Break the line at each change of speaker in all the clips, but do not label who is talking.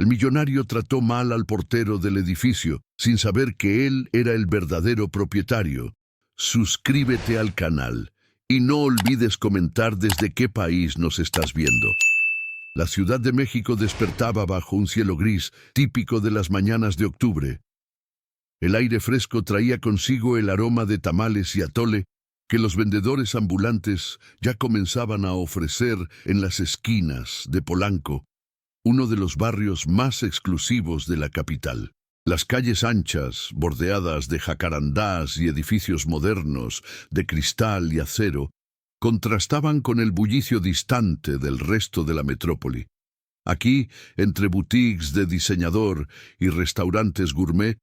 El millonario trató mal al portero del edificio, sin saber que él era el verdadero propietario. Suscríbete al canal y no olvides comentar desde qué país nos estás viendo. La Ciudad de México despertaba bajo un cielo gris, típico de las mañanas de octubre. El aire fresco traía consigo el aroma de tamales y atole que los vendedores ambulantes ya comenzaban a ofrecer en las esquinas de Polanco, uno de los barrios más exclusivos de la capital. Las calles anchas, bordeadas de jacarandás y edificios modernos de cristal y acero, contrastaban con el bullicio distante del resto de la metrópoli. Aquí, entre boutiques de diseñador y restaurantes gourmet,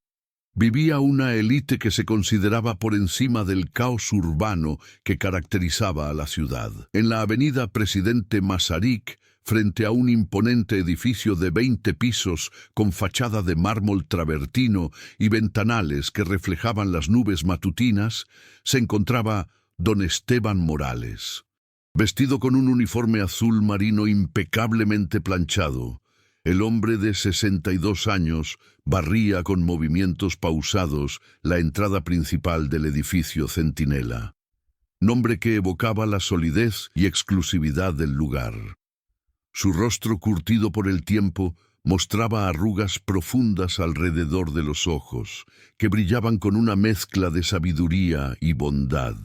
vivía una élite que se consideraba por encima del caos urbano que caracterizaba a la ciudad. En la avenida Presidente Masaryk, frente a un imponente edificio de 20 pisos con fachada de mármol travertino y ventanales que reflejaban las nubes matutinas, se encontraba don Esteban Morales. Vestido con un uniforme azul marino impecablemente planchado, el hombre de 62 años barría con movimientos pausados la entrada principal del edificio Centinela, nombre que evocaba la solidez y exclusividad del lugar. Su rostro curtido por el tiempo mostraba arrugas profundas alrededor de los ojos, que brillaban con una mezcla de sabiduría y bondad.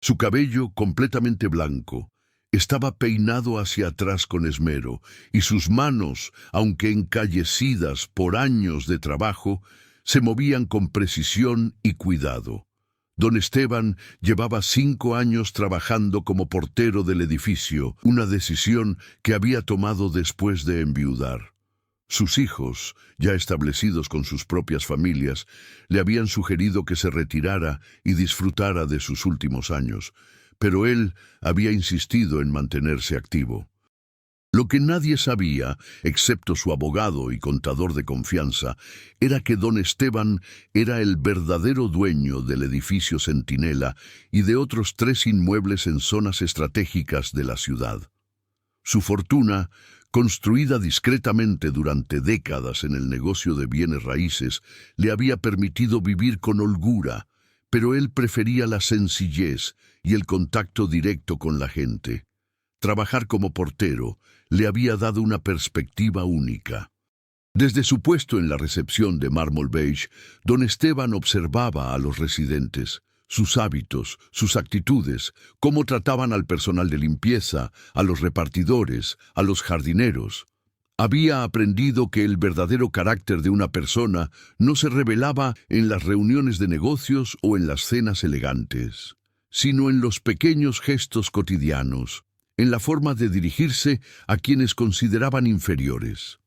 Su cabello, completamente blanco, estaba peinado hacia atrás con esmero, y sus manos, aunque encallecidas por años de trabajo, se movían con precisión y cuidado. Don Esteban llevaba 5 años trabajando como portero del edificio, una decisión que había tomado después de enviudar. Sus hijos, ya establecidos con sus propias familias, le habían sugerido que se retirara y disfrutara de sus últimos años, pero él había insistido en mantenerse activo. Lo que nadie sabía, excepto su abogado y contador de confianza, era que don Esteban era el verdadero dueño del edificio Centinela y de otros 3 inmuebles en zonas estratégicas de la ciudad. Su fortuna, construida discretamente durante décadas en el negocio de bienes raíces, le había permitido vivir con holgura, pero él prefería la sencillez y el contacto directo con la gente. Trabajar como portero le había dado una perspectiva única. Desde su puesto en la recepción de mármol beige, don Esteban observaba a los residentes, sus hábitos, sus actitudes, cómo trataban al personal de limpieza, a los repartidores, a los jardineros. Había aprendido que el verdadero carácter de una persona no se revelaba en las reuniones de negocios o en las cenas elegantes, sino en los pequeños gestos cotidianos, en la forma de dirigirse a quienes consideraban inferiores.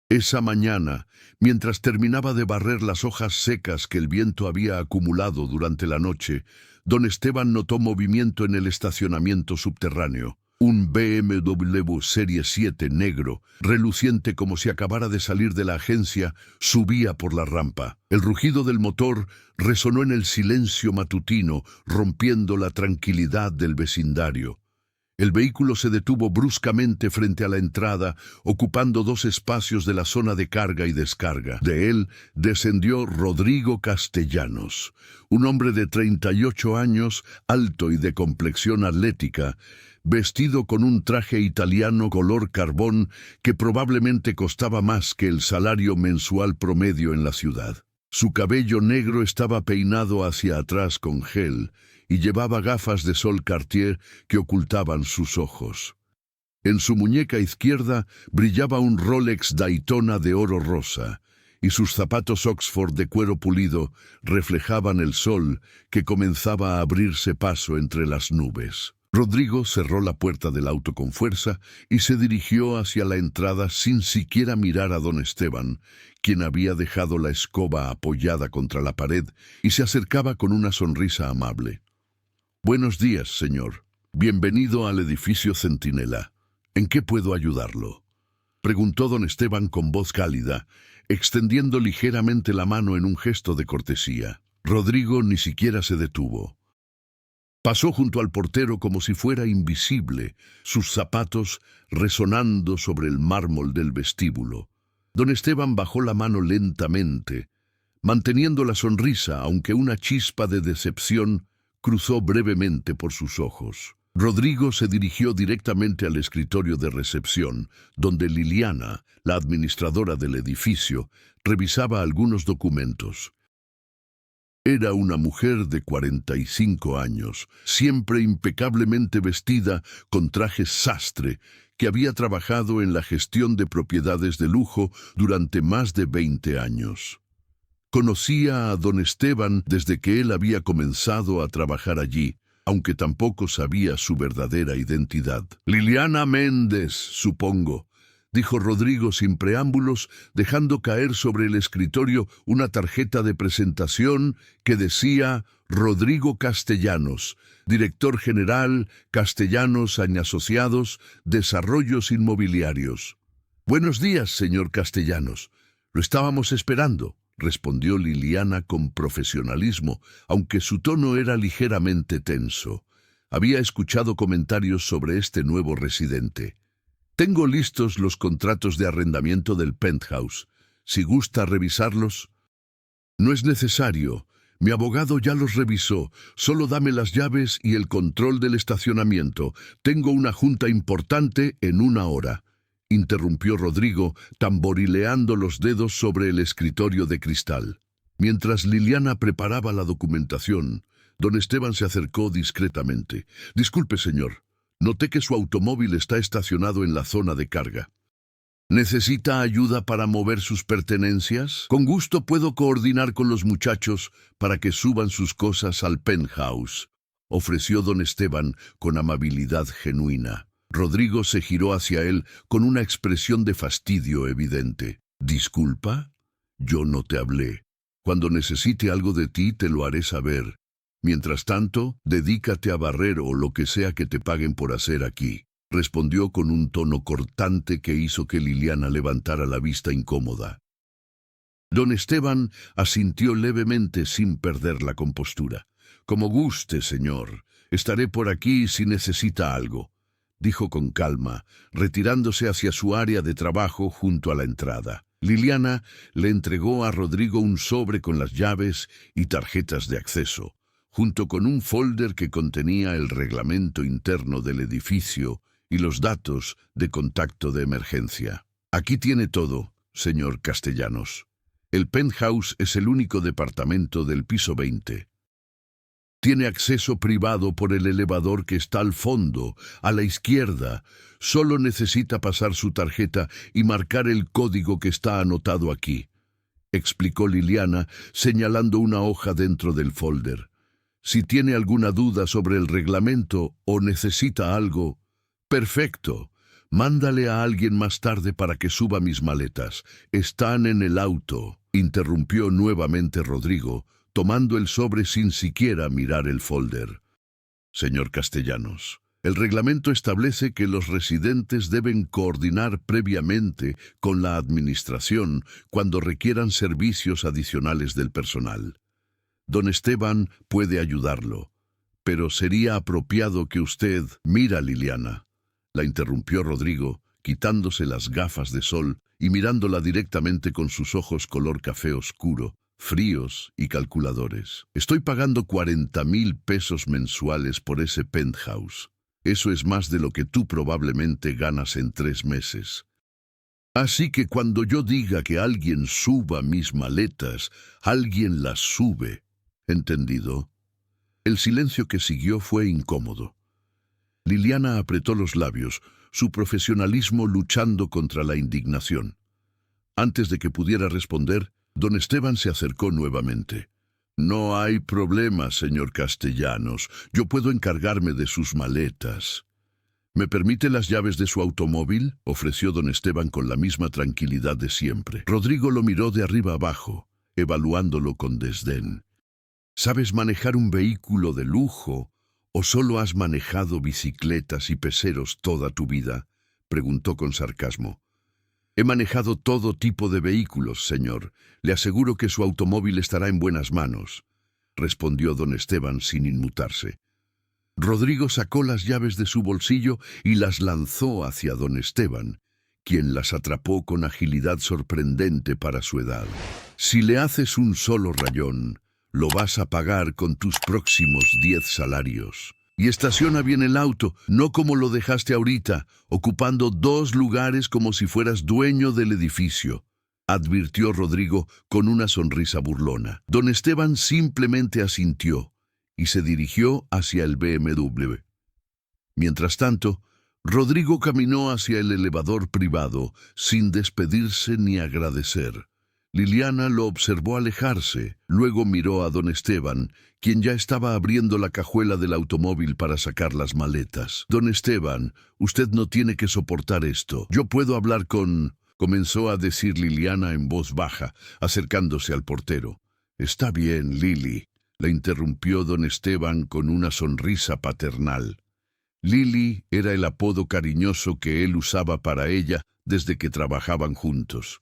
Esa mañana, mientras terminaba de barrer las hojas secas que el viento había acumulado durante la noche, don Esteban notó movimiento en el estacionamiento subterráneo. Un BMW Serie 7 negro, reluciente como si acabara de salir de la agencia, subía por la rampa. El rugido del motor resonó en el silencio matutino, rompiendo la tranquilidad del vecindario. El vehículo se detuvo bruscamente frente a la entrada, ocupando 2 espacios de la zona de carga y descarga. De él descendió Rodrigo Castellanos, un hombre de 38 años, alto y de complexión atlética, vestido con un traje italiano color carbón que probablemente costaba más que el salario mensual promedio en la ciudad. Su cabello negro estaba peinado hacia atrás con gel y llevaba gafas de sol Cartier que ocultaban sus ojos. En su muñeca izquierda brillaba un Rolex Daytona de oro rosa, y sus zapatos Oxford de cuero pulido reflejaban el sol que comenzaba a abrirse paso entre las nubes. Rodrigo cerró la puerta del auto con fuerza y se dirigió hacia la entrada sin siquiera mirar a don Esteban, quien había dejado la escoba apoyada contra la pared y se acercaba con una sonrisa amable. «Buenos días, señor. Bienvenido al edificio Centinela. ¿En qué puedo ayudarlo?», preguntó don Esteban con voz cálida, extendiendo ligeramente la mano en un gesto de cortesía. Rodrigo ni siquiera se detuvo. Pasó junto al portero como si fuera invisible, sus zapatos resonando sobre el mármol del vestíbulo. Don Esteban bajó la mano lentamente, manteniendo la sonrisa, aunque una chispa de decepción cruzó brevemente por sus ojos. Rodrigo se dirigió directamente al escritorio de recepción, donde Liliana, la administradora del edificio, revisaba algunos documentos. Era una mujer de 45 años, siempre impecablemente vestida con trajes sastre, que había trabajado en la gestión de propiedades de lujo durante más de 20 años. Conocía a don Esteban desde que él había comenzado a trabajar allí, aunque tampoco sabía su verdadera identidad. «Liliana Méndez, supongo», dijo Rodrigo sin preámbulos, dejando caer sobre el escritorio una tarjeta de presentación que decía Rodrigo Castellanos, director general, Castellanos & Asociados, Desarrollos Inmobiliarios. «Buenos días, señor Castellanos. Lo estábamos esperando», respondió Liliana con profesionalismo, aunque su tono era ligeramente tenso. Había escuchado comentarios sobre este nuevo residente. «Tengo listos los contratos de arrendamiento del penthouse. Si gusta revisarlos». «No es necesario. Mi abogado ya los revisó. Solo dame las llaves y el control del estacionamiento. Tengo una junta importante en 1 hora», interrumpió Rodrigo, tamborileando los dedos sobre el escritorio de cristal. Mientras Liliana preparaba la documentación, don Esteban se acercó discretamente. «Disculpe, señor. Noté que su automóvil está estacionado en la zona de carga. ¿Necesita ayuda para mover sus pertenencias? Con gusto puedo coordinar con los muchachos para que suban sus cosas al penthouse», ofreció don Esteban con amabilidad genuina. Rodrigo se giró hacia él con una expresión de fastidio evidente. «¿Disculpa? Yo no te hablé. Cuando necesite algo de ti te lo haré saber. Mientras tanto, dedícate a barrer o lo que sea que te paguen por hacer aquí», respondió con un tono cortante que hizo que Liliana levantara la vista incómoda. Don Esteban asintió levemente sin perder la compostura. «Como guste, señor. Estaré por aquí si necesita algo», dijo con calma, retirándose hacia su área de trabajo junto a la entrada. Liliana le entregó a Rodrigo un sobre con las llaves y tarjetas de acceso, junto con un folder que contenía el reglamento interno del edificio y los datos de contacto de emergencia. «Aquí tiene todo, señor Castellanos. El penthouse es el único departamento del piso 20. Tiene acceso privado por el elevador que está al fondo, a la izquierda. Solo necesita pasar su tarjeta y marcar el código que está anotado aquí», explicó Liliana, señalando una hoja dentro del folder. «Si tiene alguna duda sobre el reglamento o necesita algo, perfecto. Mándale a alguien más tarde para que suba mis maletas. Están en el auto», interrumpió nuevamente Rodrigo, tomando el sobre sin siquiera mirar el folder. «Señor Castellanos, el reglamento establece que los residentes deben coordinar previamente con la administración cuando requieran servicios adicionales del personal. Don Esteban puede ayudarlo, pero sería apropiado que usted...» «Mira, Liliana», la interrumpió Rodrigo, quitándose las gafas de sol y mirándola directamente con sus ojos color café oscuro, fríos y calculadores. «Estoy pagando 40,000 pesos mensuales por ese penthouse. Eso es más de lo que tú probablemente ganas en 3 meses. Así que cuando yo diga que alguien suba mis maletas, alguien las sube. ¿Entendido?» El silencio que siguió fue incómodo. Liliana apretó los labios, su profesionalismo luchando contra la indignación. Antes de que pudiera responder, don Esteban se acercó nuevamente. «No hay problema, señor Castellanos. Yo puedo encargarme de sus maletas». «¿Me permite las llaves de su automóvil?», ofreció don Esteban con la misma tranquilidad de siempre. Rodrigo lo miró de arriba abajo, evaluándolo con desdén. «¿Sabes manejar un vehículo de lujo o solo has manejado bicicletas y peceros toda tu vida?», preguntó con sarcasmo. «He manejado todo tipo de vehículos, señor. Le aseguro que su automóvil estará en buenas manos», respondió don Esteban sin inmutarse. Rodrigo sacó las llaves de su bolsillo y las lanzó hacia don Esteban, quien las atrapó con agilidad sorprendente para su edad. Si le haces un solo rayón, lo vas a pagar con tus próximos 10 salarios. Y estaciona bien el auto, no como lo dejaste ahorita, ocupando 2 lugares como si fueras dueño del edificio, advirtió Rodrigo con una sonrisa burlona. Don Esteban simplemente asintió y se dirigió hacia el BMW. Mientras tanto, Rodrigo caminó hacia el elevador privado sin despedirse ni agradecer. Liliana lo observó alejarse, luego miró a don Esteban, quien ya estaba abriendo la cajuela del automóvil para sacar las maletas. Don Esteban, usted no tiene que soportar esto. Yo puedo hablar con... comenzó a decir Liliana en voz baja, acercándose al portero. Está bien, Lili, la interrumpió don Esteban con una sonrisa paternal. Lili era el apodo cariñoso que él usaba para ella desde que trabajaban juntos.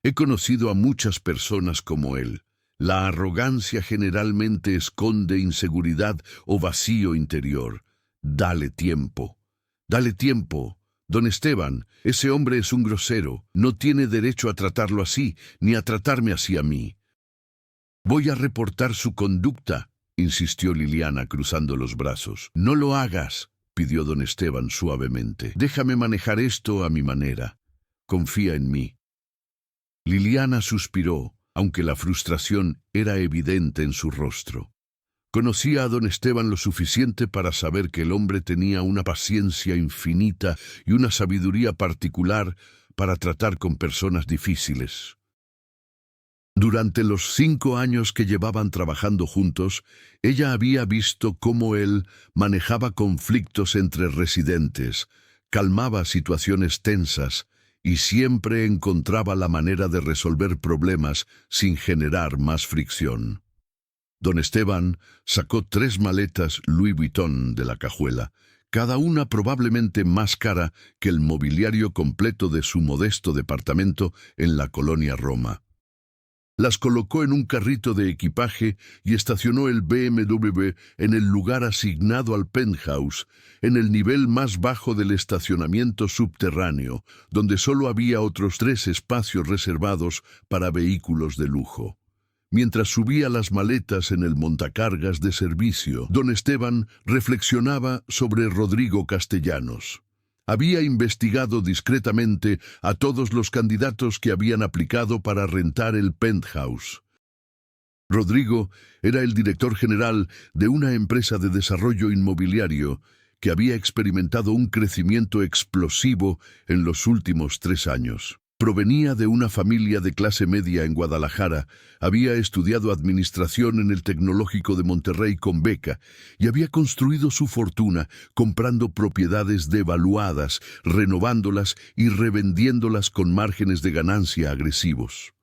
He conocido a muchas personas como él. La arrogancia generalmente esconde inseguridad o vacío interior. Dale tiempo. Dale tiempo. Don Esteban, ese hombre es un grosero. No tiene derecho a tratarlo así, ni a tratarme así a mí. Voy a reportar su conducta, insistió Liliana cruzando los brazos. No lo hagas, pidió don Esteban suavemente. Déjame manejar esto a mi manera. Confía en mí. Liliana suspiró, aunque la frustración era evidente en su rostro. Conocía a don Esteban lo suficiente para saber que el hombre tenía una paciencia infinita y una sabiduría particular para tratar con personas difíciles. Durante los 5 años que llevaban trabajando juntos, ella había visto cómo él manejaba conflictos entre residentes, calmaba situaciones tensas, y siempre encontraba la manera de resolver problemas sin generar más fricción. Don Esteban sacó 3 maletas Louis Vuitton de la cajuela, cada una probablemente más cara que el mobiliario completo de su modesto departamento en la colonia Roma. Las colocó en un carrito de equipaje y estacionó el BMW en el lugar asignado al penthouse, en el nivel más bajo del estacionamiento subterráneo, donde solo había otros 3 espacios reservados para vehículos de lujo. Mientras subía las maletas en el montacargas de servicio, don Esteban reflexionaba sobre Rodrigo Castellanos. Había investigado discretamente a todos los candidatos que habían aplicado para rentar el penthouse. Rodrigo era el director general de una empresa de desarrollo inmobiliario que había experimentado un crecimiento explosivo en los últimos 3 años. Provenía de una familia de clase media en Guadalajara, había estudiado administración en el Tecnológico de Monterrey con beca y había construido su fortuna comprando propiedades devaluadas, renovándolas y revendiéndolas con márgenes de ganancia agresivos.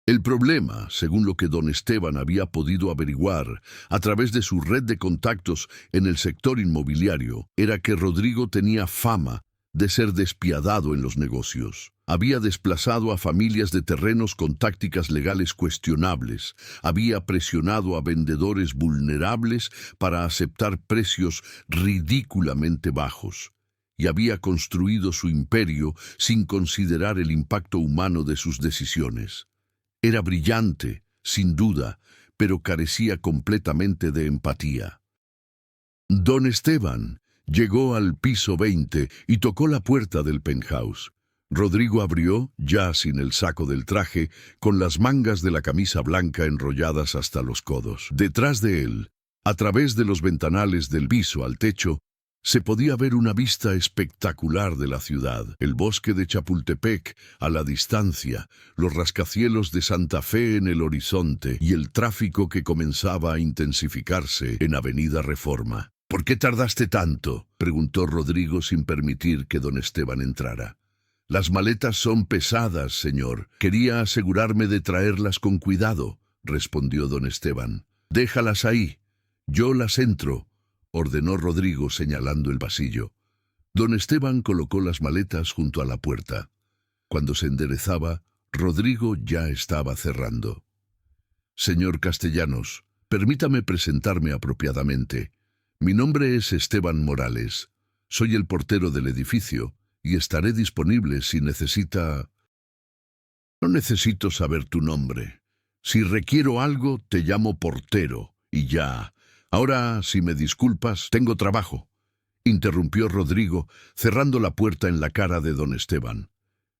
El problema, según lo que don Esteban había podido averiguar a través de su red de contactos en el sector inmobiliario, era que Rodrigo tenía fama de ser despiadado en los negocios. Había desplazado a familias de terrenos con tácticas legales cuestionables, había presionado a vendedores vulnerables para aceptar precios ridículamente bajos, y había construido su imperio sin considerar el impacto humano de sus decisiones. Era brillante, sin duda, pero carecía completamente de empatía. Don Esteban llegó al piso 20 y tocó la puerta del penthouse. Rodrigo abrió, ya sin el saco del traje, con las mangas de la camisa blanca enrolladas hasta los codos. Detrás de él, a través de los ventanales del piso al techo, se podía ver una vista espectacular de la ciudad, el bosque de Chapultepec a la distancia, los rascacielos de Santa Fe en el horizonte y el tráfico que comenzaba a intensificarse en Avenida Reforma. «¿Por qué tardaste tanto?», preguntó Rodrigo sin permitir que don Esteban entrara. «Las maletas son pesadas, señor. Quería asegurarme de traerlas con cuidado», respondió don Esteban. «Déjalas ahí. Yo las entro», ordenó Rodrigo señalando el pasillo. Don Esteban colocó las maletas junto a la puerta. Cuando se enderezaba, Rodrigo ya estaba cerrando. «Señor Castellanos, permítame presentarme apropiadamente. Mi nombre es Esteban Morales. Soy el portero del edificio y estaré disponible si necesita... No necesito saber tu nombre. Si requiero algo, te llamo portero y ya. Ahora, si me disculpas, tengo trabajo, interrumpió Rodrigo, cerrando la puerta en la cara de don Esteban.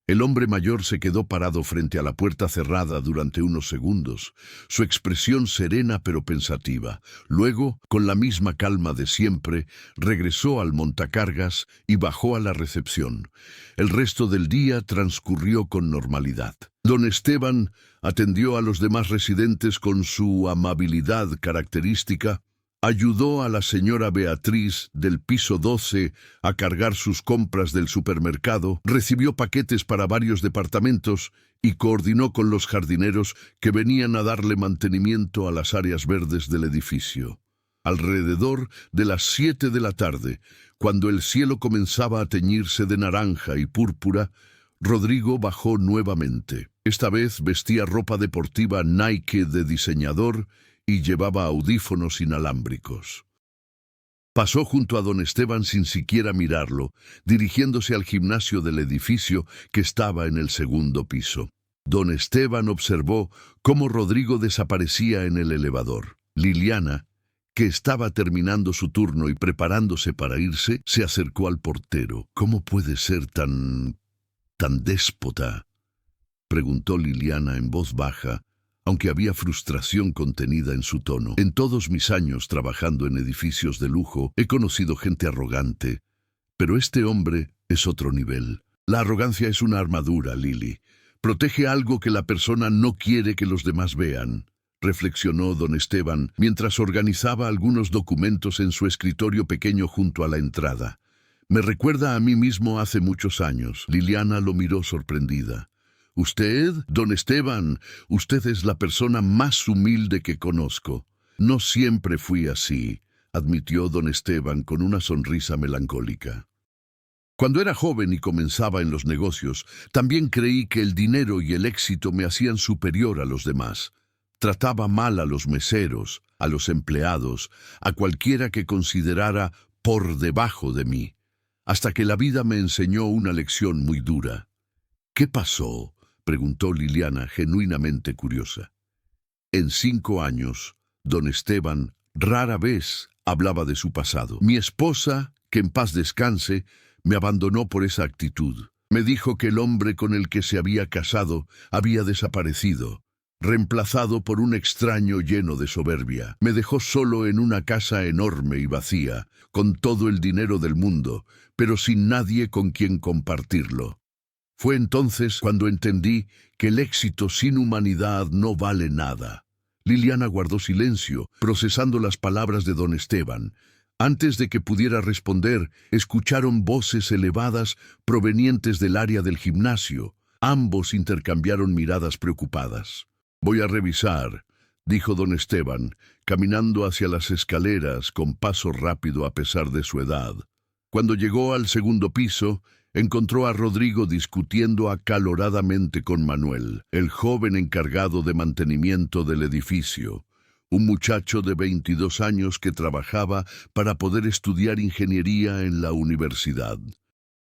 El hombre mayor se quedó parado frente a la puerta cerrada durante unos segundos, su expresión serena pero pensativa. Luego, con la misma calma de siempre, regresó al montacargas y bajó a la recepción. El resto del día transcurrió con normalidad. Don Esteban atendió a los demás residentes con su amabilidad característica. Ayudó a la señora Beatriz del piso 12 a cargar sus compras del supermercado, recibió paquetes para varios departamentos y coordinó con los jardineros que venían a darle mantenimiento a las áreas verdes del edificio. Alrededor de las 7 de la tarde, cuando el cielo comenzaba a teñirse de naranja y púrpura, Rodrigo bajó nuevamente. Esta vez vestía ropa deportiva Nike de diseñador y llevaba audífonos inalámbricos. Pasó junto a don Esteban sin siquiera mirarlo, dirigiéndose al gimnasio del edificio que estaba en el segundo piso. Don Esteban observó cómo Rodrigo desaparecía en el elevador. Liliana, que estaba terminando su turno y preparándose para irse, se acercó al portero. ¿Cómo puede ser tan déspota?, preguntó Liliana en voz baja, aunque había frustración contenida en su tono. En todos mis años trabajando en edificios de lujo, he conocido gente arrogante, pero este hombre es otro nivel. La arrogancia es una armadura, Lili. Protege algo que la persona no quiere que los demás vean, reflexionó don Esteban mientras organizaba algunos documentos en su escritorio pequeño junto a la entrada. Me recuerda a mí mismo hace muchos años. Liliana lo miró sorprendida. Usted, don Esteban, usted es la persona más humilde que conozco. No siempre fui así, admitió don Esteban con una sonrisa melancólica. Cuando era joven y comenzaba en los negocios, también creí que el dinero y el éxito me hacían superior a los demás. Trataba mal a los meseros, a los empleados, a cualquiera que considerara por debajo de mí, hasta que la vida me enseñó una lección muy dura. ¿Qué pasó?, preguntó Liliana, genuinamente curiosa. En 5 años, don Esteban rara vez hablaba de su pasado. Mi esposa, que en paz descanse, me abandonó por esa actitud. Me dijo que el hombre con el que se había casado había desaparecido, reemplazado por un extraño lleno de soberbia. Me dejó solo en una casa enorme y vacía, con todo el dinero del mundo, pero sin nadie con quien compartirlo. Fue entonces cuando entendí que el éxito sin humanidad no vale nada. Liliana guardó silencio, procesando las palabras de don Esteban. Antes de que pudiera responder, escucharon voces elevadas provenientes del área del gimnasio. Ambos intercambiaron miradas preocupadas. «Voy a revisar», dijo don Esteban, caminando hacia las escaleras con paso rápido a pesar de su edad. Cuando llegó al segundo piso, encontró a Rodrigo discutiendo acaloradamente con Manuel, el joven encargado de mantenimiento del edificio, un muchacho de 22 años que trabajaba para poder estudiar ingeniería en la universidad.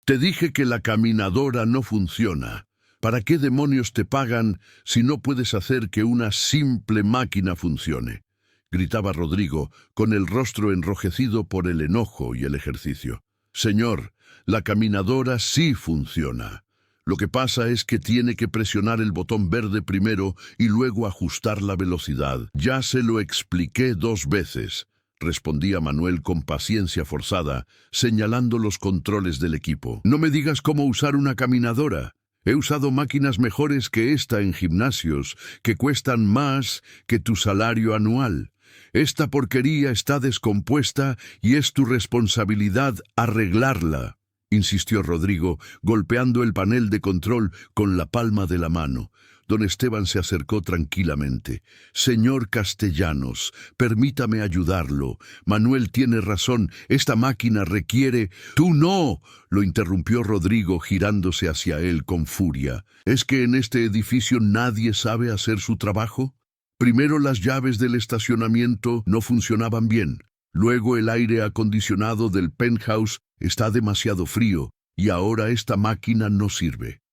«Te dije que la caminadora no funciona. ¿Para qué demonios te pagan si no puedes hacer que una simple máquina funcione?», gritaba Rodrigo, con el rostro enrojecido por el enojo y el ejercicio. «Señor, la caminadora sí funciona. Lo que pasa es que tiene que presionar el botón verde primero y luego ajustar la velocidad. Ya se lo expliqué 2 veces», respondía Manuel con paciencia forzada, señalando los controles del equipo. «No me digas cómo usar una caminadora. He usado máquinas mejores que esta en gimnasios, que cuestan más que tu salario anual. Esta porquería está descompuesta y es tu responsabilidad arreglarla», insistió Rodrigo, golpeando el panel de control con la palma de la mano. Don Esteban se acercó tranquilamente. «Señor Castellanos, permítame ayudarlo. Manuel tiene razón, esta máquina requiere...» «¡Tú no!», lo interrumpió Rodrigo girándose hacia él con furia. «¿Es que en este edificio nadie sabe hacer su trabajo? Primero las llaves del estacionamiento no funcionaban bien. Luego el aire acondicionado del penthouse está demasiado frío y ahora esta máquina no sirve.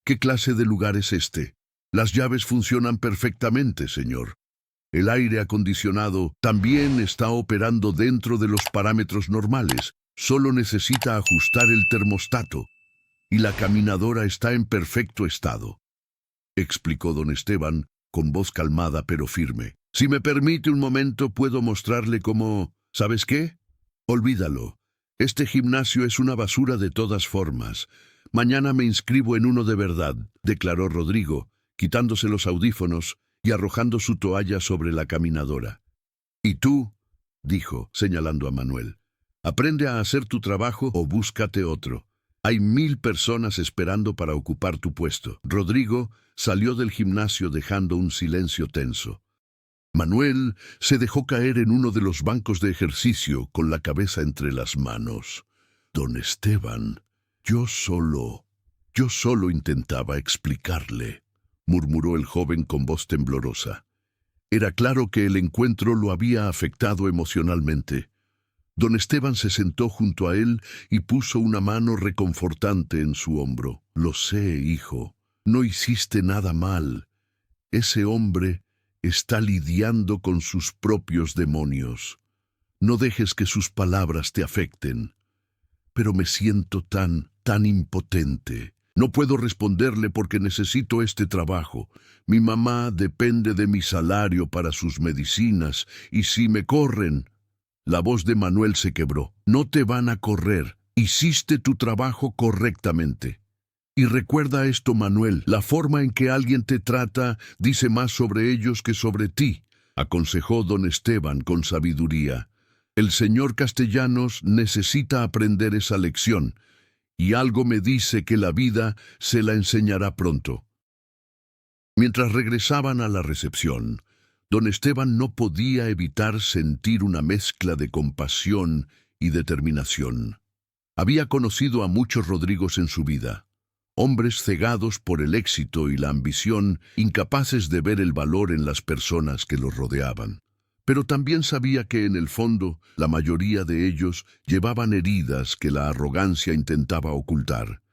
¿Qué clase de lugar es este? Las llaves funcionan perfectamente, señor. El aire acondicionado también está operando dentro de los parámetros normales. Solo necesita ajustar el termostato. Y la caminadora está en perfecto estado, explicó don Esteban con voz calmada pero firme. Si me permite un momento, puedo mostrarle cómo... ¿Sabes qué? Olvídalo. Este gimnasio es una basura de todas formas. Mañana me inscribo en uno de verdad, declaró Rodrigo, quitándose los audífonos y arrojando su toalla sobre la caminadora. ¿Y tú? Dijo, señalando a Manuel. Aprende a hacer tu trabajo o búscate otro. Hay 1000 personas esperando para ocupar tu puesto. Rodrigo salió del gimnasio dejando un silencio tenso. Manuel se dejó caer en uno de los bancos de ejercicio con la cabeza entre las manos. Don Esteban, yo solo intentaba explicarle, murmuró el joven con voz temblorosa. Era claro que el encuentro lo había afectado emocionalmente. Don Esteban se sentó junto a él y puso una mano reconfortante en su hombro. Lo sé, hijo, no hiciste nada mal. Ese hombre está lidiando con sus propios demonios. No dejes que sus palabras te afecten. Pero me siento tan impotente. No puedo responderle porque necesito este trabajo. Mi mamá depende de mi salario para sus medicinas y si me corren... La voz de Manuel se quebró. No te van a correr. Hiciste tu trabajo correctamente. Y recuerda esto, Manuel, la forma en que alguien te trata dice más sobre ellos que sobre ti, aconsejó don Esteban con sabiduría. El señor Castellanos necesita aprender esa lección, y algo me dice que la vida se la enseñará pronto. Mientras regresaban a la recepción, don Esteban no podía evitar sentir una mezcla de compasión y determinación. Había conocido a muchos Rodrigos en su vida, hombres cegados por el éxito y la ambición, incapaces de ver el valor en las personas que los rodeaban. Pero también sabía que en el fondo la mayoría de ellos llevaban heridas que la arrogancia intentaba ocultar.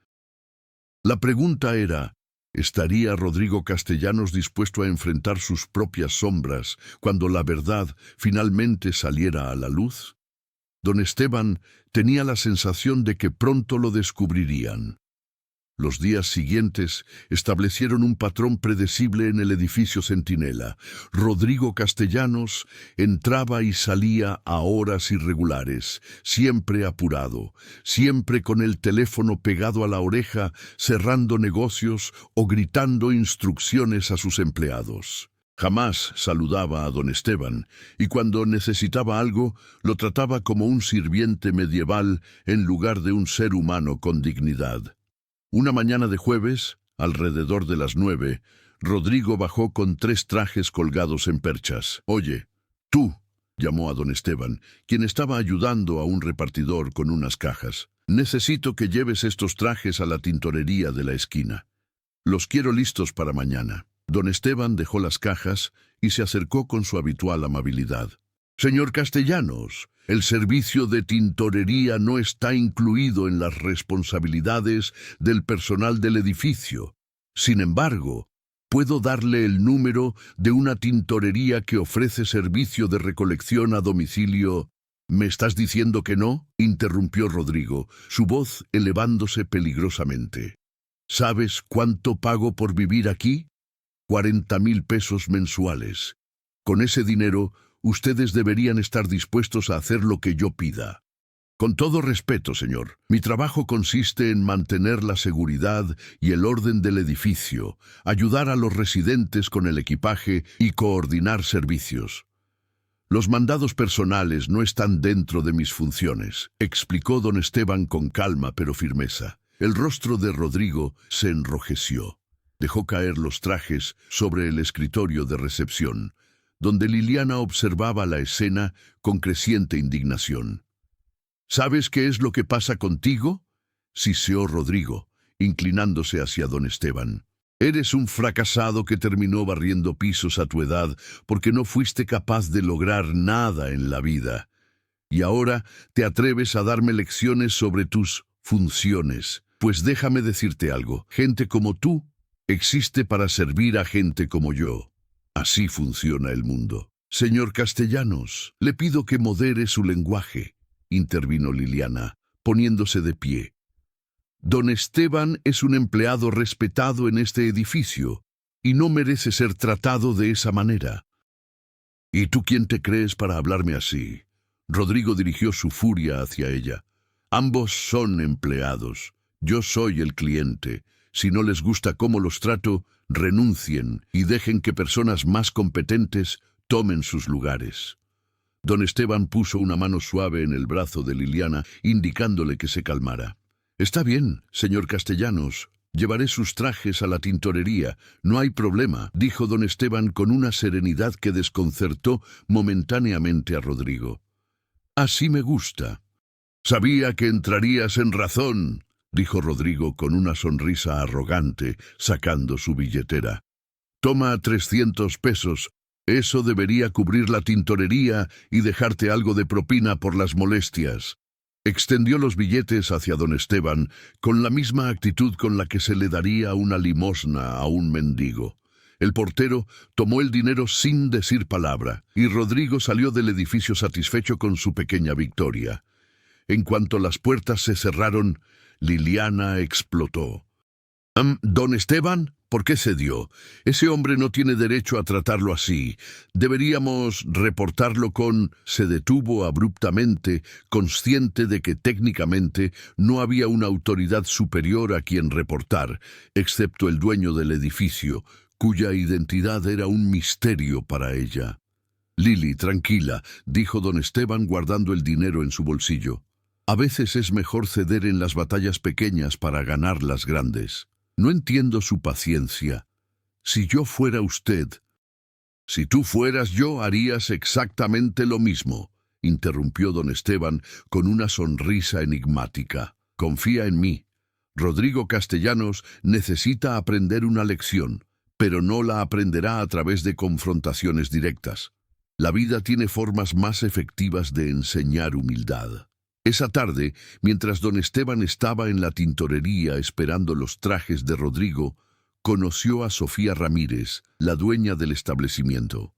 La pregunta era, ¿estaría Rodrigo Castellanos dispuesto a enfrentar sus propias sombras cuando la verdad finalmente saliera a la luz? Don Esteban tenía la sensación de que pronto lo descubrirían. Los días siguientes establecieron un patrón predecible en el edificio Centinela. Rodrigo Castellanos entraba y salía a horas irregulares, siempre apurado, siempre con el teléfono pegado a la oreja, cerrando negocios o gritando instrucciones a sus empleados. Jamás saludaba a don Esteban, y cuando necesitaba algo, lo trataba como un sirviente medieval en lugar de un ser humano con dignidad. Una mañana de jueves, alrededor de las 9, Rodrigo bajó con 3 trajes colgados en perchas. «Oye, tú», llamó a don Esteban, quien estaba ayudando a un repartidor con unas cajas. «Necesito que lleves estos trajes a la tintorería de la esquina. Los quiero listos para mañana». Don Esteban dejó las cajas y se acercó con su habitual amabilidad. «Señor Castellanos, el servicio de tintorería no está incluido en las responsabilidades del personal del edificio. Sin embargo, puedo darle el número de una tintorería que ofrece servicio de recolección a domicilio». «¿Me estás diciendo que no?», interrumpió Rodrigo, su voz elevándose peligrosamente. «¿Sabes cuánto pago por vivir aquí? 40,000 pesos mensuales. Con ese dinero, ustedes deberían estar dispuestos a hacer lo que yo pida». «Con todo respeto, señor, mi trabajo consiste en mantener la seguridad y el orden del edificio, ayudar a los residentes con el equipaje y coordinar servicios. Los mandados personales no están dentro de mis funciones», explicó don Esteban con calma pero firmeza. El rostro de Rodrigo se enrojeció. Dejó caer los trajes sobre el escritorio de recepción, donde Liliana observaba la escena con creciente indignación. «¿Sabes qué es lo que pasa contigo?», siseó Rodrigo, inclinándose hacia don Esteban. «Eres un fracasado que terminó barriendo pisos a tu edad porque no fuiste capaz de lograr nada en la vida. Y ahora te atreves a darme lecciones sobre tus funciones. Pues déjame decirte algo. Gente como tú existe para servir a gente como yo. Así funciona el mundo. Señor Castellanos, le pido que modere su lenguaje, intervino Liliana, poniéndose de pie. Don Esteban es un empleado respetado en este edificio y no merece ser tratado de esa manera. ¿Y tú quién te crees para hablarme así? Rodrigo dirigió su furia hacia ella. Ambos son empleados. Yo soy el cliente. Si no les gusta cómo los trato, renuncien y dejen que personas más competentes tomen sus lugares. Don Esteban puso una mano suave en el brazo de Liliana, indicándole que se calmara. Está bien, señor Castellanos. Llevaré sus trajes a la tintorería. No hay problema, dijo don Esteban con una serenidad que desconcertó momentáneamente a Rodrigo. Así me gusta. Sabía que entrarías en razón, dijo Rodrigo con una sonrisa arrogante, sacando su billetera. Toma 300 pesos. Eso debería cubrir la tintorería y dejarte algo de propina por las molestias. Extendió los billetes hacia don Esteban con la misma actitud con la que se le daría una limosna a un mendigo. El portero tomó el dinero sin decir palabra, y Rodrigo salió del edificio satisfecho con su pequeña victoria. En cuanto las puertas se cerraron, Liliana explotó. «¿Don Esteban? ¿Por qué cedió? Ese hombre no tiene derecho a tratarlo así. Deberíamos reportarlo con...» Se detuvo abruptamente, consciente de que técnicamente no había una autoridad superior a quien reportar, excepto el dueño del edificio, cuya identidad era un misterio para ella. «Lili, tranquila», dijo don Esteban guardando el dinero en su bolsillo. «A veces es mejor ceder en las batallas pequeñas para ganar las grandes. No entiendo su paciencia. Si yo fuera usted...» «Si tú fueras yo, harías exactamente lo mismo», interrumpió don Esteban con una sonrisa enigmática. «Confía en mí. Rodrigo Castellanos necesita aprender una lección, pero no la aprenderá a través de confrontaciones directas. La vida tiene formas más efectivas de enseñar humildad». Esa tarde, mientras don Esteban estaba en la tintorería esperando los trajes de Rodrigo, conoció a Sofía Ramírez, la dueña del establecimiento.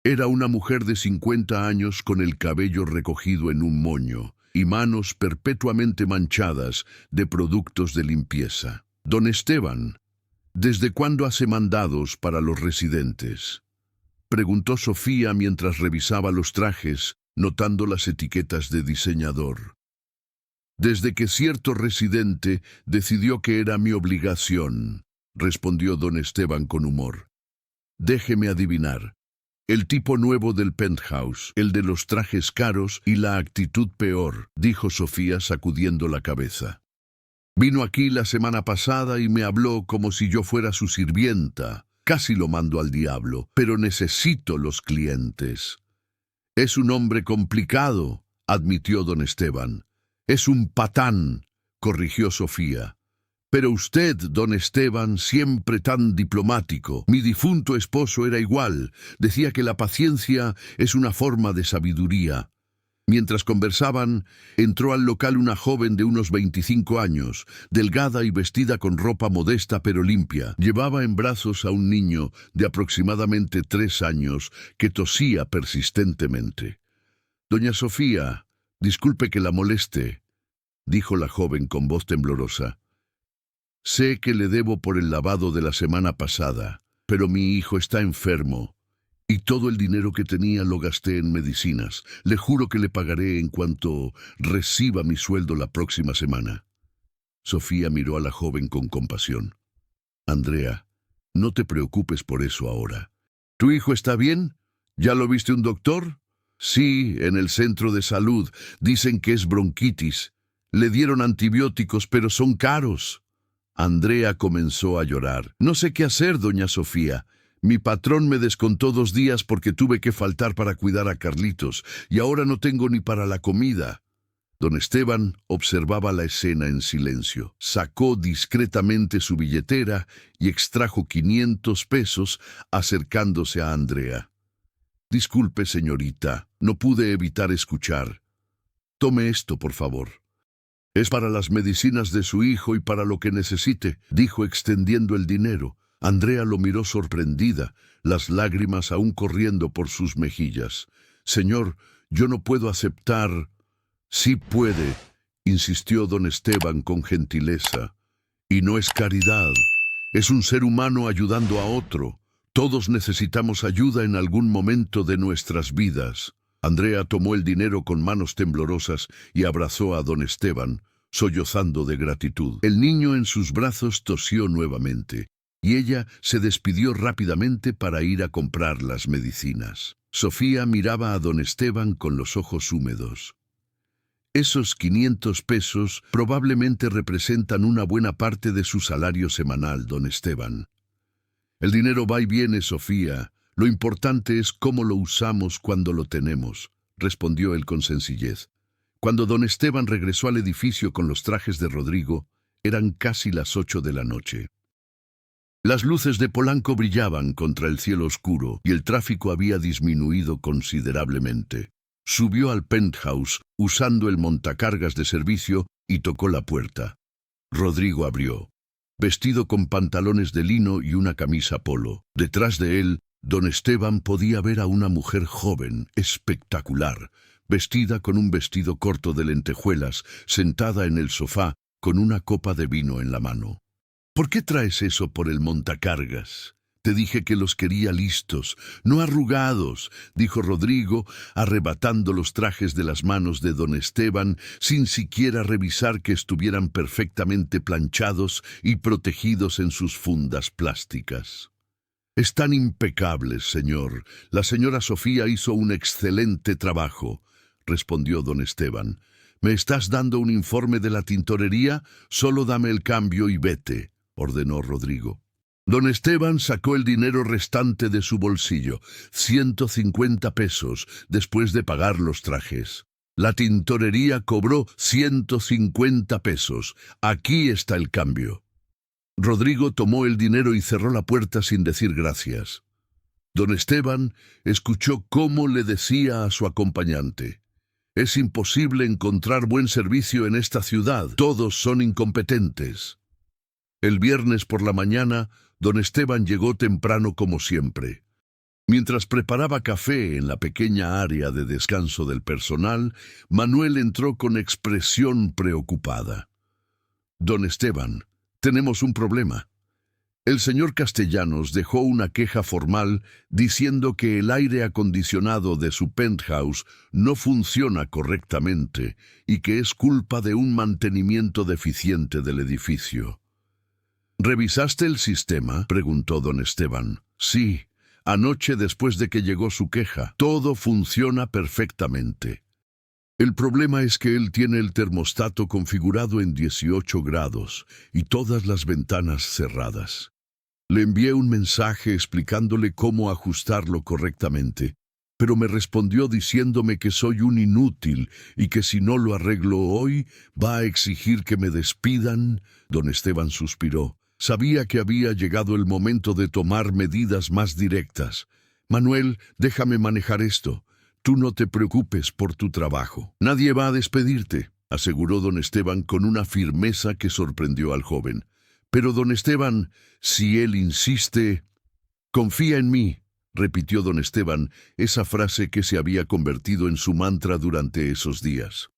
Era una mujer de 50 años con el cabello recogido en un moño y manos perpetuamente manchadas de productos de limpieza. «Don Esteban, ¿desde cuándo hace mandados para los residentes?», preguntó Sofía mientras revisaba los trajes, notando las etiquetas de diseñador. «Desde que cierto residente decidió que era mi obligación», respondió don Esteban con humor. «Déjeme adivinar. El tipo nuevo del penthouse, el de los trajes caros y la actitud peor», dijo Sofía sacudiendo la cabeza. «Vino aquí la semana pasada y me habló como si yo fuera su sirvienta. Casi lo mando al diablo, pero necesito los clientes». «Es un hombre complicado», admitió don Esteban. «Es un patán», corrigió Sofía. «Pero usted, don Esteban, siempre tan diplomático. Mi difunto esposo era igual. Decía que la paciencia es una forma de sabiduría». Mientras conversaban, entró al local una joven de unos 25 años, delgada y vestida con ropa modesta pero limpia. Llevaba en brazos a un niño de aproximadamente 3 años que tosía persistentemente. «Doña Sofía, disculpe que la moleste», dijo la joven con voz temblorosa. «Sé que le debo por el lavado de la semana pasada, pero mi hijo está enfermo. Y todo el dinero que tenía lo gasté en medicinas. Le juro que le pagaré en cuanto reciba mi sueldo la próxima semana». Sofía miró a la joven con compasión. «Andrea, no te preocupes por eso ahora. ¿Tu hijo está bien? ¿Ya lo viste un doctor?» «Sí, en el centro de salud. Dicen que es bronquitis. Le dieron antibióticos, pero son caros». Andrea comenzó a llorar. «No sé qué hacer, doña Sofía. Mi patrón me descontó 2 días porque tuve que faltar para cuidar a Carlitos, y ahora no tengo ni para la comida». Don Esteban observaba la escena en silencio. Sacó discretamente su billetera y extrajo 500 pesos, acercándose a Andrea. Disculpe, señorita, no pude evitar escuchar. Tome esto, por favor. Es para las medicinas de su hijo y para lo que necesite, dijo extendiendo el dinero. Andrea lo miró sorprendida, las lágrimas aún corriendo por sus mejillas. Señor, yo no puedo aceptar. Sí puede, insistió don Esteban con gentileza. Y no es caridad, es un ser humano ayudando a otro. Todos necesitamos ayuda en algún momento de nuestras vidas. Andrea tomó el dinero con manos temblorosas y abrazó a don Esteban, sollozando de gratitud. El niño en sus brazos tosió nuevamente, y ella se despidió rápidamente para ir a comprar las medicinas. Sofía miraba a don Esteban con los ojos húmedos. Esos 500 pesos probablemente representan una buena parte de su salario semanal, don Esteban. El dinero va y viene, Sofía. Lo importante es cómo lo usamos cuando lo tenemos, respondió él con sencillez. Cuando don Esteban regresó al edificio con los trajes de Rodrigo, eran casi las 8 de la noche. Las luces de Polanco brillaban contra el cielo oscuro y el tráfico había disminuido considerablemente. Subió al penthouse usando el montacargas de servicio y tocó la puerta. Rodrigo abrió, vestido con pantalones de lino y una camisa polo. Detrás de él, don Esteban podía ver a una mujer joven, espectacular, vestida con un vestido corto de lentejuelas, sentada en el sofá con una copa de vino en la mano. ¿Por qué traes eso por el montacargas? Te dije que los quería listos, no arrugados, dijo Rodrigo, arrebatando los trajes de las manos de don Esteban, sin siquiera revisar que estuvieran perfectamente planchados y protegidos en sus fundas plásticas. Están impecables, señor. La señora Sofía hizo un excelente trabajo, respondió don Esteban. ¿Me estás dando un informe de la tintorería? Solo dame el cambio y vete, ordenó Rodrigo. Don Esteban sacó el dinero restante de su bolsillo, 150 pesos, después de pagar los trajes. La tintorería cobró 150 pesos. Aquí está el cambio. Rodrigo tomó el dinero y cerró la puerta sin decir gracias. Don Esteban escuchó cómo le decía a su acompañante: «Es imposible encontrar buen servicio en esta ciudad. Todos son incompetentes». El viernes por la mañana, don Esteban llegó temprano como siempre. Mientras preparaba café en la pequeña área de descanso del personal, Manuel entró con expresión preocupada. «Don Esteban, tenemos un problema». El señor Castellanos dejó una queja formal diciendo que el aire acondicionado de su penthouse no funciona correctamente y que es culpa de un mantenimiento deficiente del edificio. ¿Revisaste el sistema?, preguntó don Esteban. Sí, anoche después de que llegó su queja. Todo funciona perfectamente. El problema es que él tiene el termostato configurado en 18 grados y todas las ventanas cerradas. Le envié un mensaje explicándole cómo ajustarlo correctamente, pero me respondió diciéndome que soy un inútil y que si no lo arreglo hoy va a exigir que me despidan. Don Esteban suspiró. Sabía que había llegado el momento de tomar medidas más directas. Manuel, déjame manejar esto. Tú no te preocupes por tu trabajo. Nadie va a despedirte, aseguró don Esteban con una firmeza que sorprendió al joven. Pero don Esteban, si él insiste... Confía en mí, repitió don Esteban, esa frase que se había convertido en su mantra durante esos días.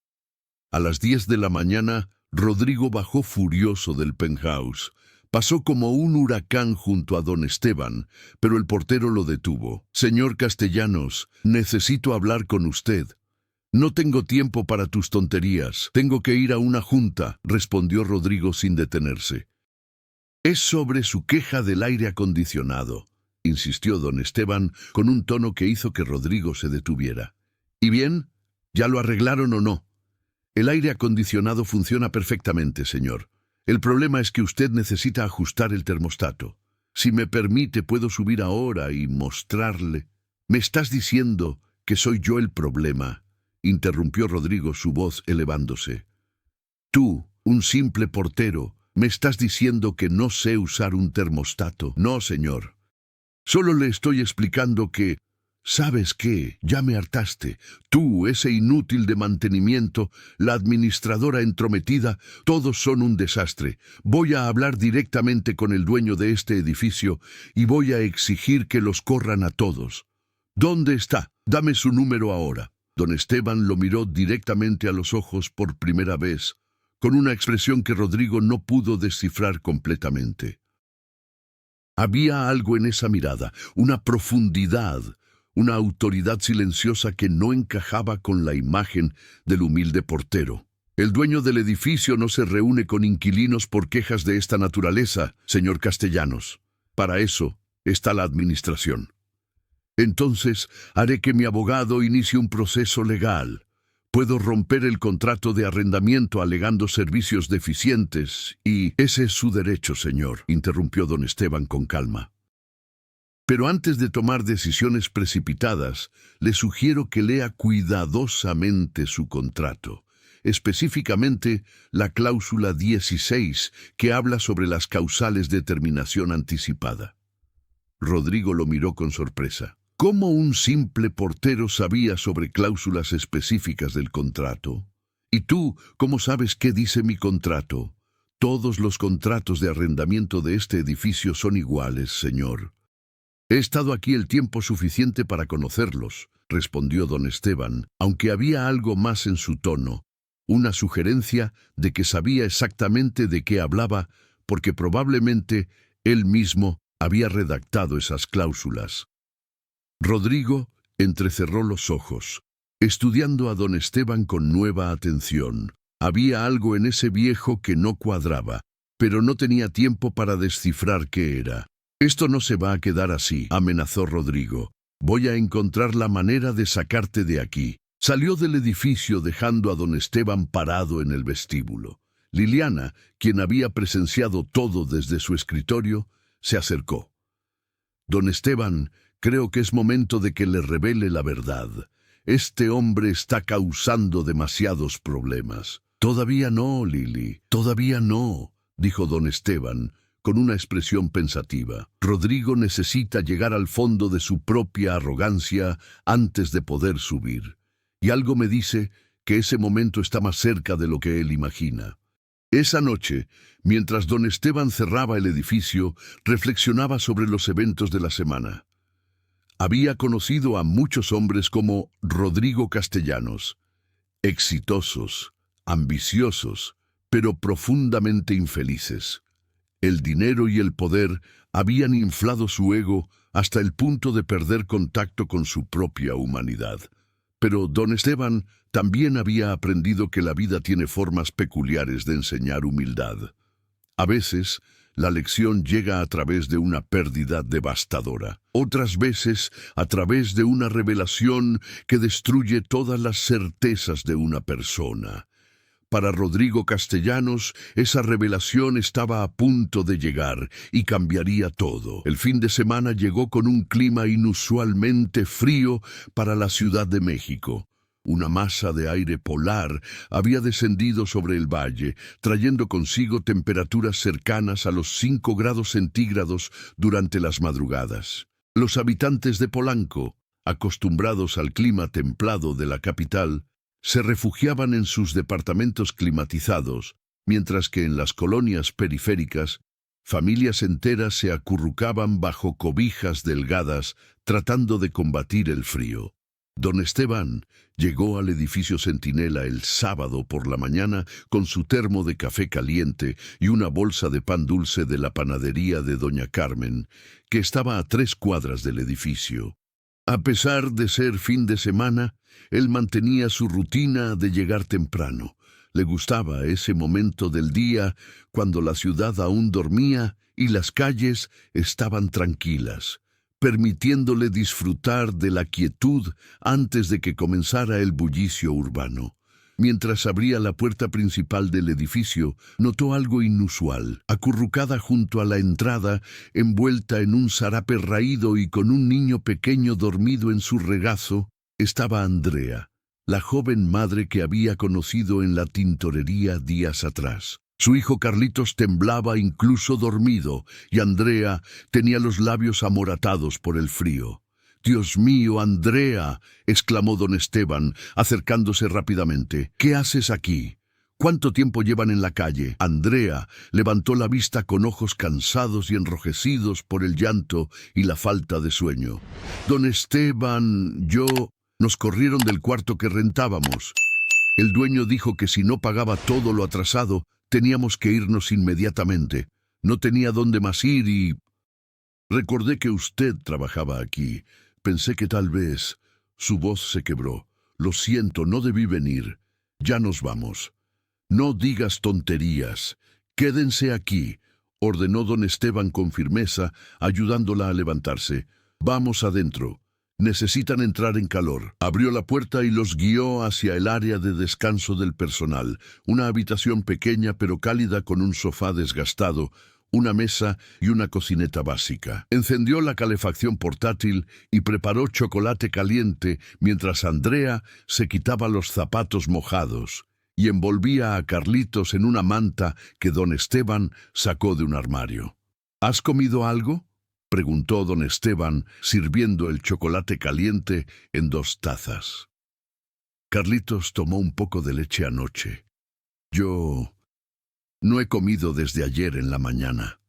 A las 10 de la mañana, Rodrigo bajó furioso del penthouse. Pasó como un huracán junto a don Esteban, pero el portero lo detuvo. «Señor Castellanos, necesito hablar con usted». «No tengo tiempo para tus tonterías. Tengo que ir a una junta», respondió Rodrigo sin detenerse. «Es sobre su queja del aire acondicionado», insistió don Esteban con un tono que hizo que Rodrigo se detuviera. «¿Y bien? ¿Ya lo arreglaron o no?» «El aire acondicionado funciona perfectamente, señor. El problema es que usted necesita ajustar el termostato. Si me permite, puedo subir ahora y mostrarle». «¿Me estás diciendo que soy yo el problema?», interrumpió Rodrigo, su voz elevándose. «Tú, un simple portero, ¿me estás diciendo que no sé usar un termostato?» «No, señor. Solo le estoy explicando que, ¿Sabes qué? Ya me hartaste. Tú, ese inútil de mantenimiento, la administradora entrometida, todos son un desastre. Voy a hablar directamente con el dueño de este edificio y voy a exigir que los corran a todos. ¿Dónde está? Dame su número ahora. Don Esteban lo miró directamente a los ojos por primera vez, con una expresión que Rodrigo no pudo descifrar completamente. Había algo en esa mirada, una profundidad, una autoridad silenciosa que no encajaba con la imagen del humilde portero. El dueño del edificio no se reúne con inquilinos por quejas de esta naturaleza, señor Castellanos. Para eso está la administración. Entonces haré que mi abogado inicie un proceso legal. Puedo romper el contrato de arrendamiento alegando servicios deficientes y... Ese es su derecho, señor, interrumpió don Esteban con calma. Pero antes de tomar decisiones precipitadas, le sugiero que lea cuidadosamente su contrato, específicamente la cláusula 16, que habla sobre las causales de terminación anticipada. Rodrigo lo miró con sorpresa. ¿Cómo un simple portero sabía sobre cláusulas específicas del contrato? ¿Y tú, cómo sabes qué dice mi contrato? Todos los contratos de arrendamiento de este edificio son iguales, señor. He estado aquí el tiempo suficiente para conocerlos, respondió don Esteban, aunque había algo más en su tono, una sugerencia de que sabía exactamente de qué hablaba, porque probablemente él mismo había redactado esas cláusulas. Rodrigo entrecerró los ojos, estudiando a don Esteban con nueva atención. Había algo en ese viejo que no cuadraba, pero no tenía tiempo para descifrar qué era. «Esto no se va a quedar así», amenazó Rodrigo. «Voy a encontrar la manera de sacarte de aquí». Salió del edificio dejando a don Esteban parado en el vestíbulo. Liliana, quien había presenciado todo desde su escritorio, se acercó. «Don Esteban, creo que es momento de que le revele la verdad. Este hombre está causando demasiados problemas». «Todavía no, Lili, todavía no», dijo don Esteban, con una expresión pensativa. Rodrigo necesita llegar al fondo de su propia arrogancia antes de poder subir. Y algo me dice que ese momento está más cerca de lo que él imagina. Esa noche, mientras don Esteban cerraba el edificio, reflexionaba sobre los eventos de la semana. Había conocido a muchos hombres como Rodrigo Castellanos, exitosos, ambiciosos, pero profundamente infelices. El dinero y el poder habían inflado su ego hasta el punto de perder contacto con su propia humanidad. Pero don Esteban también había aprendido que la vida tiene formas peculiares de enseñar humildad. A veces, la lección llega a través de una pérdida devastadora. Otras veces, a través de una revelación que destruye todas las certezas de una persona. Para Rodrigo Castellanos, esa revelación estaba a punto de llegar y cambiaría todo. El fin de semana llegó con un clima inusualmente frío para la Ciudad de México. Una masa de aire polar había descendido sobre el valle, trayendo consigo temperaturas cercanas a los 5 grados centígrados durante las madrugadas. Los habitantes de Polanco, acostumbrados al clima templado de la capital, se refugiaban en sus departamentos climatizados, mientras que en las colonias periféricas, familias enteras se acurrucaban bajo cobijas delgadas tratando de combatir el frío. Don Esteban llegó al edificio Centinela el sábado por la mañana con su termo de café caliente y una bolsa de pan dulce de la panadería de doña Carmen, que estaba a 3 cuadras del edificio. A pesar de ser fin de semana, él mantenía su rutina de llegar temprano. Le gustaba ese momento del día cuando la ciudad aún dormía y las calles estaban tranquilas, permitiéndole disfrutar de la quietud antes de que comenzara el bullicio urbano. Mientras abría la puerta principal del edificio, notó algo inusual. Acurrucada junto a la entrada, envuelta en un zarape raído y con un niño pequeño dormido en su regazo, estaba Andrea, la joven madre que había conocido en la tintorería días atrás. Su hijo Carlitos temblaba incluso dormido, y Andrea tenía los labios amoratados por el frío. «Dios mío, Andrea», exclamó don Esteban, acercándose rápidamente. «¿Qué haces aquí? ¿Cuánto tiempo llevan en la calle?» Andrea levantó la vista con ojos cansados y enrojecidos por el llanto y la falta de sueño. «Don Esteban, nos corrieron del cuarto que rentábamos. El dueño dijo que si no pagaba todo lo atrasado, teníamos que irnos inmediatamente. No tenía dónde más ir y... Recordé que usted trabajaba aquí. Pensé que tal vez...» Su voz se quebró. «Lo siento, no debí venir. Ya nos vamos». «No digas tonterías. Quédense aquí», ordenó don Esteban con firmeza, ayudándola a levantarse. «Vamos adentro. Necesitan entrar en calor». Abrió la puerta y los guió hacia el área de descanso del personal, una habitación pequeña pero cálida con un sofá desgastado, una mesa y una cocineta básica. Encendió la calefacción portátil y preparó chocolate caliente mientras Andrea se quitaba los zapatos mojados y envolvía a Carlitos en una manta que don Esteban sacó de un armario. «¿Has comido algo?», preguntó don Esteban, sirviendo el chocolate caliente en 2 tazas. Carlitos tomó un poco de leche anoche. «Yo no he comido desde ayer en la mañana»,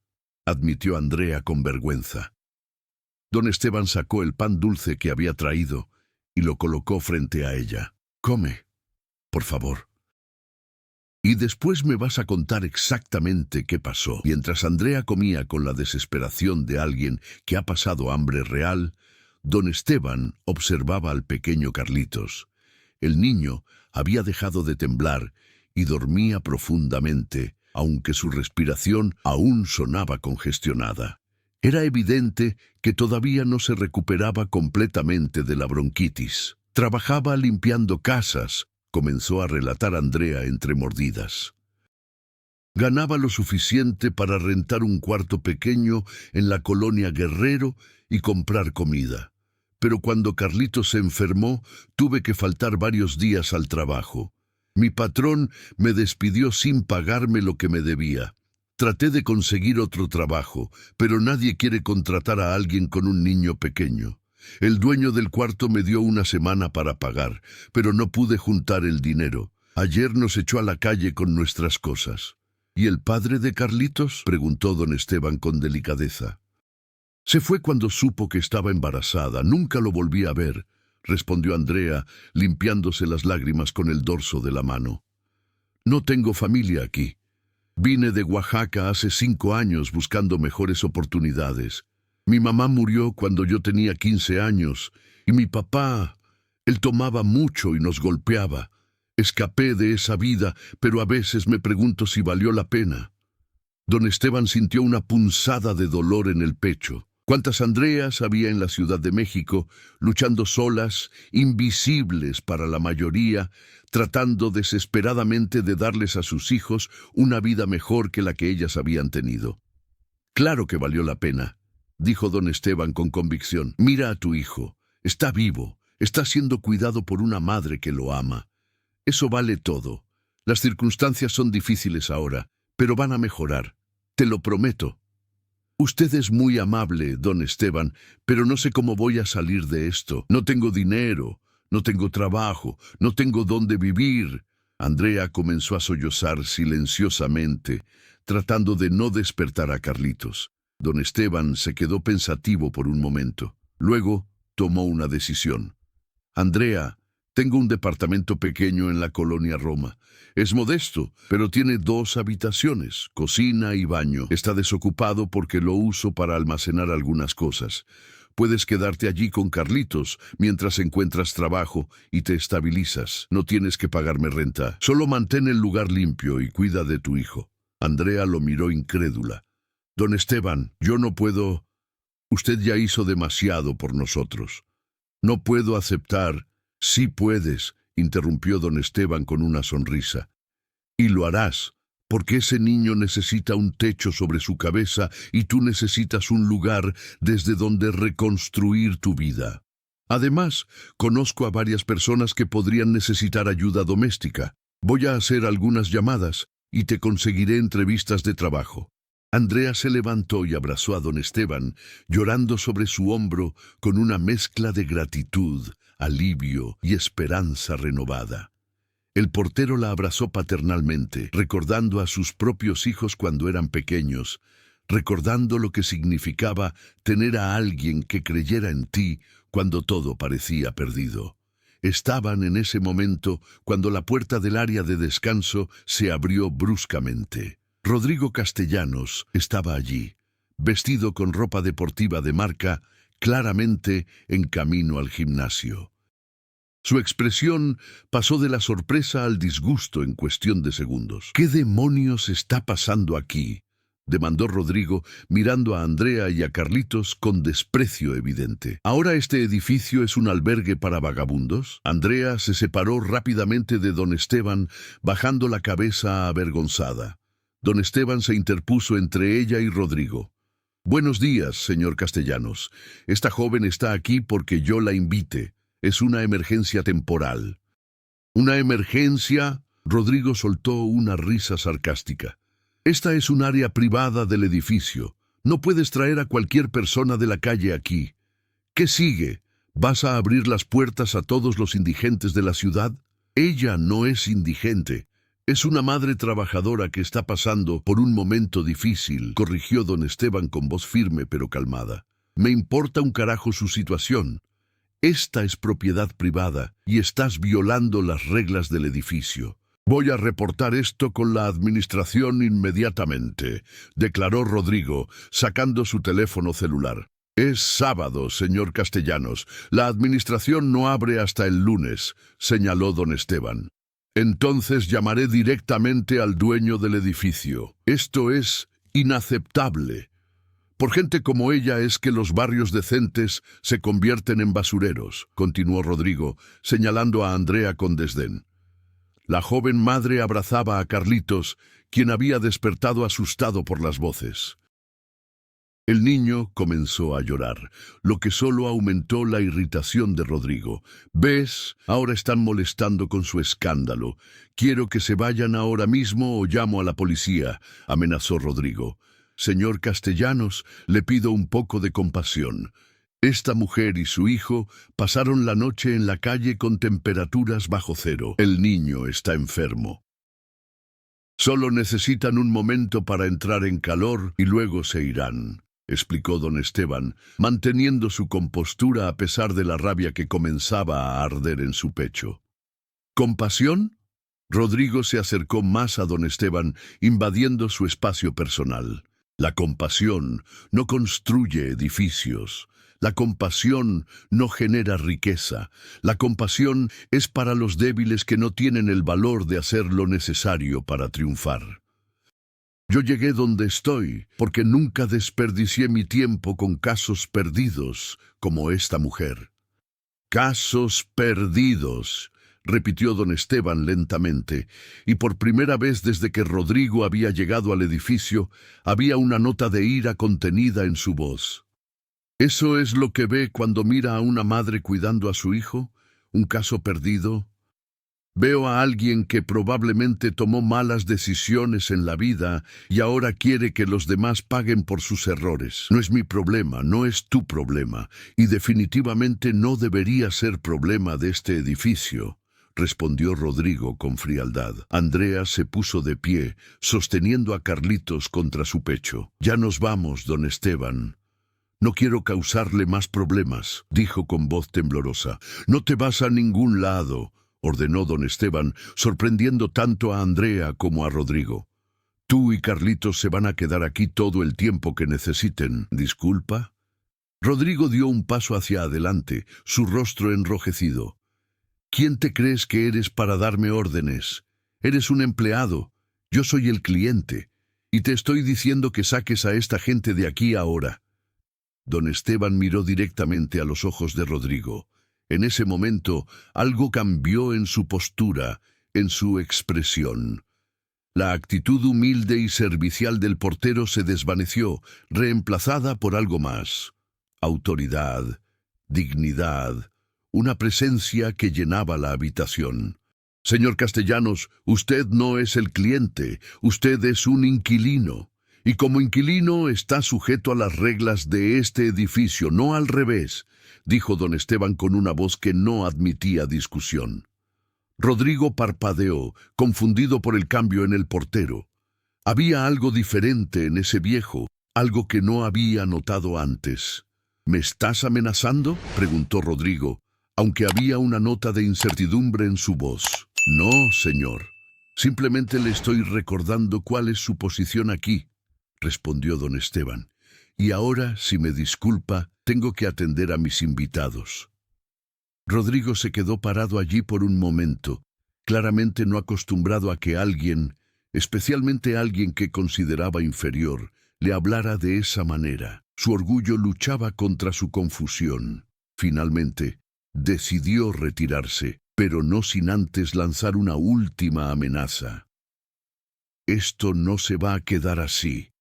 admitió Andrea con vergüenza. Don Esteban sacó el pan dulce que había traído y lo colocó frente a ella. «Come, por favor. Y después me vas a contar exactamente qué pasó». Mientras Andrea comía con la desesperación de alguien que ha pasado hambre real, don Esteban observaba al pequeño Carlitos. El niño había dejado de temblar y dormía profundamente, aunque su respiración aún sonaba congestionada. Era evidente que todavía no se recuperaba completamente de la bronquitis. «Trabajaba limpiando casas», comenzó a relatar Andrea entre mordidas. «Ganaba lo suficiente para rentar un cuarto pequeño en la colonia Guerrero y comprar comida. Pero cuando Carlitos se enfermó, tuve que faltar varios días al trabajo. Mi patrón me despidió sin pagarme lo que me debía. Traté de conseguir otro trabajo, pero nadie quiere contratar a alguien con un niño pequeño. El dueño del cuarto me dio una semana para pagar, pero no pude juntar el dinero. Ayer nos echó a la calle con nuestras cosas». «¿Y el padre de Carlitos?», preguntó don Esteban con delicadeza. «Se fue cuando supo que estaba embarazada. Nunca lo volví a ver», respondió Andrea, limpiándose las lágrimas con el dorso de la mano. «No tengo familia aquí. Vine de Oaxaca hace 5 años buscando mejores oportunidades. Mi mamá murió cuando yo tenía 15 años y mi papá, él tomaba mucho y nos golpeaba. Escapé de esa vida, pero a veces me pregunto si valió la pena». Don Esteban sintió una punzada de dolor en el pecho. ¿Cuántas Andreas había en la Ciudad de México, luchando solas, invisibles para la mayoría, tratando desesperadamente de darles a sus hijos una vida mejor que la que ellas habían tenido? «Claro que valió la pena», dijo don Esteban con convicción. «Mira a tu hijo. Está vivo. Está siendo cuidado por una madre que lo ama. Eso vale todo. Las circunstancias son difíciles ahora, pero van a mejorar. Te lo prometo». «Usted es muy amable, don Esteban, pero no sé cómo voy a salir de esto. No tengo dinero, no tengo trabajo, no tengo dónde vivir». Andrea comenzó a sollozar silenciosamente, tratando de no despertar a Carlitos. Don Esteban se quedó pensativo por un momento. Luego tomó una decisión. «Andrea, tengo un departamento pequeño en la colonia Roma. Es modesto, pero tiene 2 habitaciones, cocina y baño. Está desocupado porque lo uso para almacenar algunas cosas. Puedes quedarte allí con Carlitos mientras encuentras trabajo y te estabilizas. No tienes que pagarme renta. Solo mantén el lugar limpio y cuida de tu hijo». Andrea lo miró incrédula. «Don Esteban, yo no puedo. Usted ya hizo demasiado por nosotros. No puedo aceptar». «Sí puedes», interrumpió don Esteban con una sonrisa. «Y lo harás, porque ese niño necesita un techo sobre su cabeza y tú necesitas un lugar desde donde reconstruir tu vida. Además, conozco a varias personas que podrían necesitar ayuda doméstica. Voy a hacer algunas llamadas y te conseguiré entrevistas de trabajo. Andrea se levantó y abrazó a don Esteban, llorando sobre su hombro con una mezcla de gratitud, alivio y esperanza renovada. El portero la abrazó paternalmente, recordando a sus propios hijos cuando eran pequeños, recordando lo que significaba tener a alguien que creyera en ti cuando todo parecía perdido. Estaban en ese momento cuando la puerta del área de descanso se abrió bruscamente. Rodrigo Castellanos estaba allí, vestido con ropa deportiva de marca, claramente en camino al gimnasio. Su expresión pasó de la sorpresa al disgusto en cuestión de segundos. ¿Qué demonios está pasando aquí?, demandó Rodrigo, mirando a Andrea y a Carlitos con desprecio evidente. ¿Ahora este edificio es un albergue para vagabundos? Andrea se separó rápidamente de don Esteban, bajando la cabeza avergonzada. Don Esteban se interpuso entre ella y Rodrigo. «Buenos días, señor Castellanos. Esta joven está aquí porque yo la invite. Es una emergencia temporal». «¿Una emergencia?», Rodrigo soltó una risa sarcástica. «Esta es un área privada del edificio. No puedes traer a cualquier persona de la calle aquí. ¿Qué sigue? ¿Vas a abrir las puertas a todos los indigentes de la ciudad?» «Ella no es indigente. Es una madre trabajadora que está pasando por un momento difícil», corrigió don Esteban con voz firme pero calmada. «Me importa un carajo su situación. Esta es propiedad privada y estás violando las reglas del edificio». «Voy a reportar esto con la administración inmediatamente», declaró Rodrigo, sacando su teléfono celular. «Es sábado, señor Castellanos. La administración no abre hasta el lunes», señaló don Esteban. «Entonces llamaré directamente al dueño del edificio. Esto es inaceptable. Por gente como ella es que los barrios decentes se convierten en basureros», continuó Rodrigo, señalando a Andrea con desdén. La joven madre abrazaba a Carlitos, quien había despertado asustado por las voces. El niño comenzó a llorar, lo que solo aumentó la irritación de Rodrigo. «¿Ves? Ahora están molestando con su escándalo. Quiero que se vayan ahora mismo o llamo a la policía», amenazó Rodrigo. «Señor Castellanos, le pido un poco de compasión. Esta mujer y su hijo pasaron la noche en la calle con temperaturas bajo cero. El niño está enfermo. Solo necesitan un momento para entrar en calor y luego se irán», explicó don Esteban, manteniendo su compostura a pesar de la rabia que comenzaba a arder en su pecho. «¿Compasión?». Rodrigo se acercó más a don Esteban, invadiendo su espacio personal. «La compasión no construye edificios. La compasión no genera riqueza. La compasión es para los débiles que no tienen el valor de hacer lo necesario para triunfar. Yo llegué donde estoy porque nunca desperdicié mi tiempo con casos perdidos como esta mujer». «Casos perdidos», repitió don Esteban lentamente, y por primera vez desde que Rodrigo había llegado al edificio, había una nota de ira contenida en su voz. «¿Eso es lo que ve cuando mira a una madre cuidando a su hijo? ¿Un caso perdido? Veo a alguien que probablemente tomó malas decisiones en la vida y ahora quiere que los demás paguen por sus errores. No es mi problema, no es tu problema, y definitivamente no debería ser problema de este edificio», respondió Rodrigo con frialdad. Andrea se puso de pie, sosteniendo a Carlitos contra su pecho. «Ya nos vamos, don Esteban. No quiero causarle más problemas», dijo con voz temblorosa. «No te vas a ningún lado», ordenó don Esteban, sorprendiendo tanto a Andrea como a Rodrigo. «Tú y Carlitos se van a quedar aquí todo el tiempo que necesiten». «¿Disculpa?». Rodrigo dio un paso hacia adelante, su rostro enrojecido. «¿Quién te crees que eres para darme órdenes? Eres un empleado. Yo soy el cliente. Y te estoy diciendo que saques a esta gente de aquí ahora». Don Esteban miró directamente a los ojos de Rodrigo. En ese momento, algo cambió en su postura, en su expresión. La actitud humilde y servicial del portero se desvaneció, reemplazada por algo más. Autoridad, dignidad, una presencia que llenaba la habitación. «Señor Castellanos, usted no es el cliente, usted es un inquilino. Y como inquilino está sujeto a las reglas de este edificio, no al revés, dijo don Esteban con una voz que no admitía discusión. Rodrigo parpadeó, confundido por el cambio en el portero. Había algo diferente en ese viejo, algo que no había notado antes. ¿Me estás amenazando?, preguntó Rodrigo, aunque había una nota de incertidumbre en su voz. No, señor. Simplemente le estoy recordando cuál es su posición aquí, respondió don Esteban. Y ahora, si me disculpa, tengo que atender a mis invitados. Rodrigo se quedó parado allí por un momento, claramente no acostumbrado a que alguien, especialmente alguien que consideraba inferior, le hablara de esa manera. Su orgullo luchaba contra su confusión. Finalmente, decidió retirarse, pero no sin antes lanzar una última amenaza. Esto no se va a quedar así.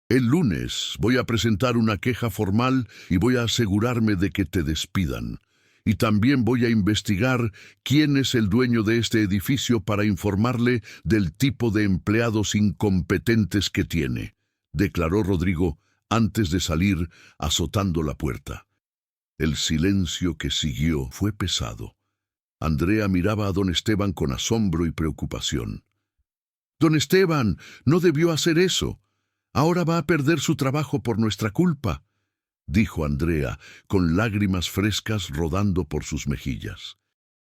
El lunes voy a presentar una queja formal y voy a asegurarme de que te despidan. Y también voy a investigar quién es el dueño de este edificio para informarle del tipo de empleados incompetentes que tiene, declaró Rodrigo antes de salir azotando la puerta. El silencio que siguió fue pesado. Andrea miraba a don Esteban con asombro y preocupación. «Don Esteban, no debió hacer eso. Ahora va a perder su trabajo por nuestra culpa», dijo Andrea, con lágrimas frescas rodando por sus mejillas.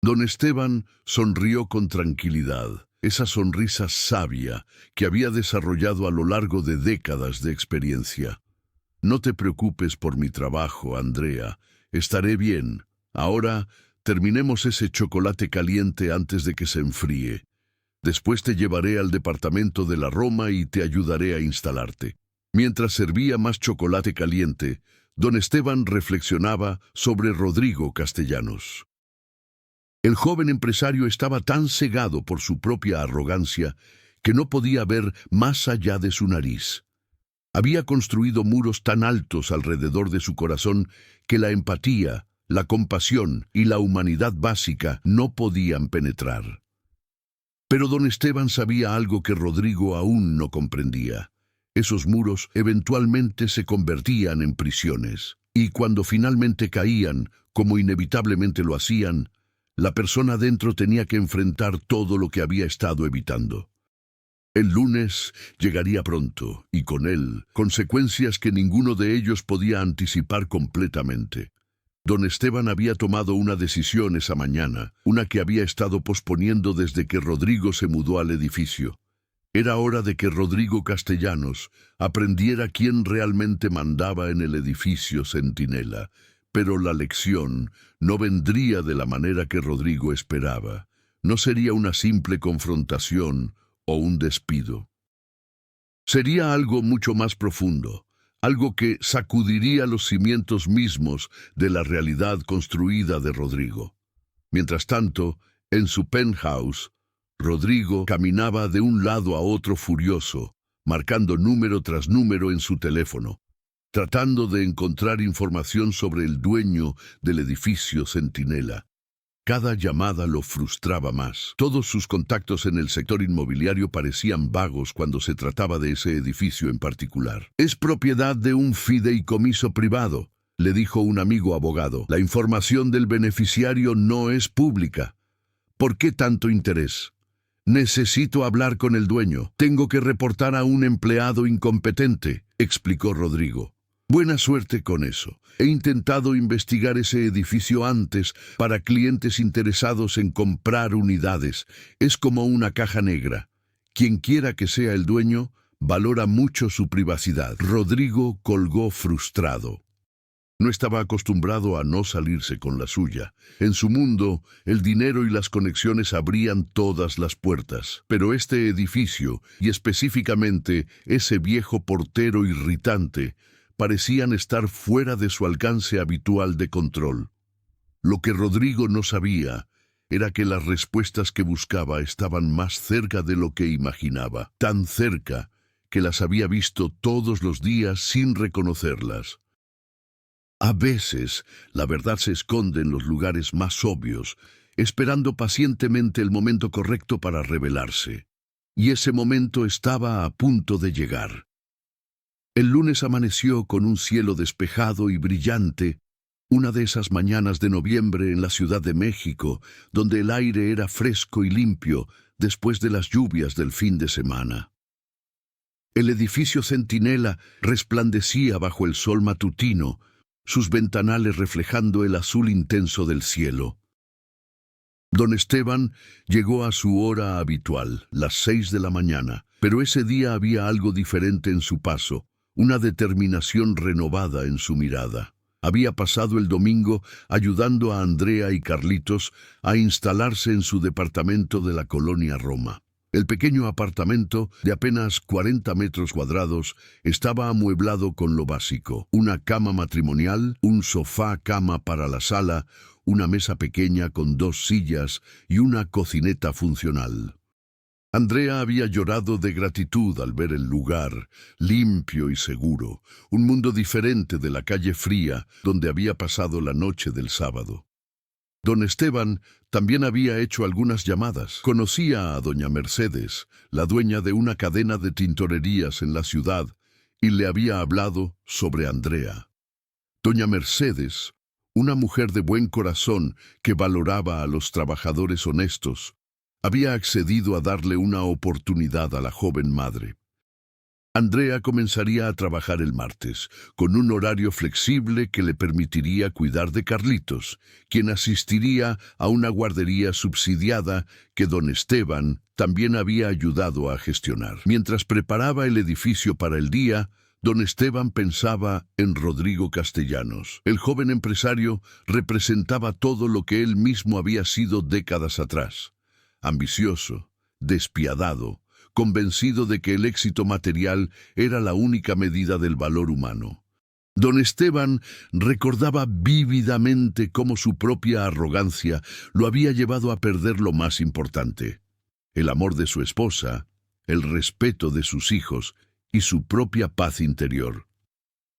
Don Esteban sonrió con tranquilidad, esa sonrisa sabia que había desarrollado a lo largo de décadas de experiencia. «No te preocupes por mi trabajo, Andrea. Estaré bien. Ahora terminemos ese chocolate caliente antes de que se enfríe. Después te llevaré al departamento de la Roma y te ayudaré a instalarte». Mientras servía más chocolate caliente, don Esteban reflexionaba sobre Rodrigo Castellanos. El joven empresario estaba tan cegado por su propia arrogancia que no podía ver más allá de su nariz. Había construido muros tan altos alrededor de su corazón que la empatía, la compasión y la humanidad básica no podían penetrar. Pero don Esteban sabía algo que Rodrigo aún no comprendía. Esos muros eventualmente se convertían en prisiones, y cuando finalmente caían, como inevitablemente lo hacían, la persona dentro tenía que enfrentar todo lo que había estado evitando. El lunes llegaría pronto, y con él, consecuencias que ninguno de ellos podía anticipar completamente. Don Esteban había tomado una decisión esa mañana, una que había estado posponiendo desde que Rodrigo se mudó al edificio. Era hora de que Rodrigo Castellanos aprendiera quién realmente mandaba en el edificio Centinela, pero la lección no vendría de la manera que Rodrigo esperaba. No sería una simple confrontación o un despido. Sería algo mucho más profundo, algo que sacudiría los cimientos mismos de la realidad construida de Rodrigo. Mientras tanto, en su penthouse, Rodrigo caminaba de un lado a otro furioso, marcando número tras número en su teléfono, tratando de encontrar información sobre el dueño del edificio Centinela. Cada llamada lo frustraba más. Todos sus contactos en el sector inmobiliario parecían vagos cuando se trataba de ese edificio en particular. «Es propiedad de un fideicomiso privado», le dijo un amigo abogado. «La información del beneficiario no es pública. ¿Por qué tanto interés?» «Necesito hablar con el dueño. Tengo que reportar a un empleado incompetente», explicó Rodrigo. «Buena suerte con eso. He intentado investigar ese edificio antes para clientes interesados en comprar unidades. Es como una caja negra. Quien quiera que sea el dueño, valora mucho su privacidad». Rodrigo colgó frustrado. No estaba acostumbrado a no salirse con la suya. En su mundo, el dinero y las conexiones abrían todas las puertas. Pero este edificio, y específicamente ese viejo portero irritante, parecían estar fuera de su alcance habitual de control. Lo que Rodrigo no sabía era que las respuestas que buscaba estaban más cerca de lo que imaginaba, tan cerca que las había visto todos los días sin reconocerlas. A veces, la verdad se esconde en los lugares más obvios, esperando pacientemente el momento correcto para revelarse. Y ese momento estaba a punto de llegar. El lunes amaneció con un cielo despejado y brillante, una de esas mañanas de noviembre en la Ciudad de México, donde el aire era fresco y limpio después de las lluvias del fin de semana. El edificio Centinela resplandecía bajo el sol matutino, sus ventanales reflejando el azul intenso del cielo. Don Esteban llegó a su hora habitual, las 6 de la mañana, pero ese día había algo diferente en su paso, una determinación renovada en su mirada. Había pasado el domingo ayudando a Andrea y Carlitos a instalarse en su departamento de la colonia Roma. El pequeño apartamento, de apenas 40 metros cuadrados, estaba amueblado con lo básico: una cama matrimonial, un sofá-cama para la sala, una mesa pequeña con 2 sillas y una cocineta funcional. Andrea había llorado de gratitud al ver el lugar, limpio y seguro, un mundo diferente de la calle fría donde había pasado la noche del sábado. Don Esteban también había hecho algunas llamadas. Conocía a doña Mercedes, la dueña de una cadena de tintorerías en la ciudad, y le había hablado sobre Andrea. Doña Mercedes, una mujer de buen corazón que valoraba a los trabajadores honestos, había accedido a darle una oportunidad a la joven madre. Andrea comenzaría a trabajar el martes, con un horario flexible que le permitiría cuidar de Carlitos, quien asistiría a una guardería subsidiada que don Esteban también había ayudado a gestionar. Mientras preparaba el edificio para el día, don Esteban pensaba en Rodrigo Castellanos. El joven empresario representaba todo lo que él mismo había sido décadas atrás: ambicioso, despiadado, convencido de que el éxito material era la única medida del valor humano. Don Esteban recordaba vívidamente cómo su propia arrogancia lo había llevado a perder lo más importante: el amor de su esposa, el respeto de sus hijos y su propia paz interior.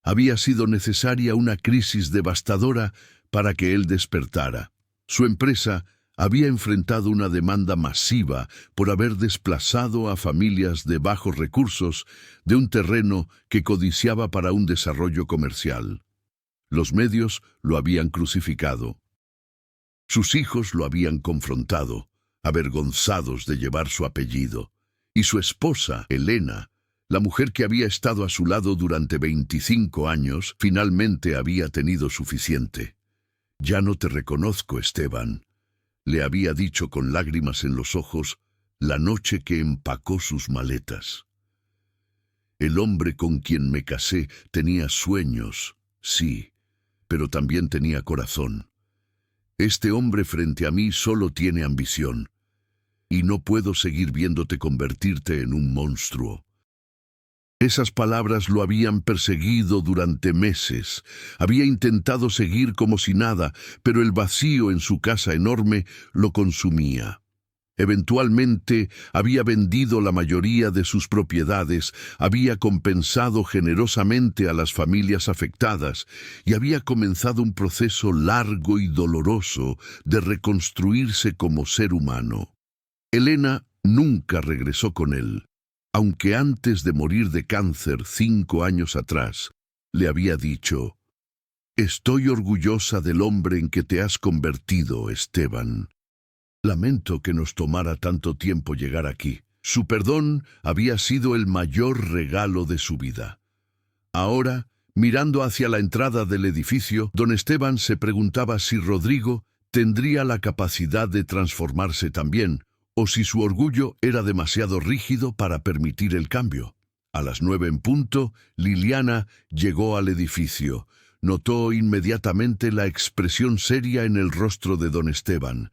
Había sido necesaria una crisis devastadora para que él despertara. Su empresa había enfrentado una demanda masiva por haber desplazado a familias de bajos recursos de un terreno que codiciaba para un desarrollo comercial. Los medios lo habían crucificado. Sus hijos lo habían confrontado, avergonzados de llevar su apellido. Y su esposa, Elena, la mujer que había estado a su lado durante 25 años, finalmente había tenido suficiente. «Ya no te reconozco, Esteban», le había dicho con lágrimas en los ojos la noche que empacó sus maletas. «El hombre con quien me casé tenía sueños, sí, pero también tenía corazón. Este hombre frente a mí solo tiene ambición, y no puedo seguir viéndote convertirte en un monstruo». Esas palabras lo habían perseguido durante meses. Había intentado seguir como si nada, pero el vacío en su casa enorme lo consumía. Eventualmente había vendido la mayoría de sus propiedades, había compensado generosamente a las familias afectadas y había comenzado un proceso largo y doloroso de reconstruirse como ser humano. Elena nunca regresó con él, aunque antes de morir de cáncer 5 años atrás, le había dicho: «Estoy orgullosa del hombre en que te has convertido, Esteban. Lamento que nos tomara tanto tiempo llegar aquí». Su perdón había sido el mayor regalo de su vida. Ahora, mirando hacia la entrada del edificio, don Esteban se preguntaba si Rodrigo tendría la capacidad de transformarse también, o si su orgullo era demasiado rígido para permitir el cambio. A las 9 en punto, Liliana llegó al edificio. Notó inmediatamente la expresión seria en el rostro de don Esteban.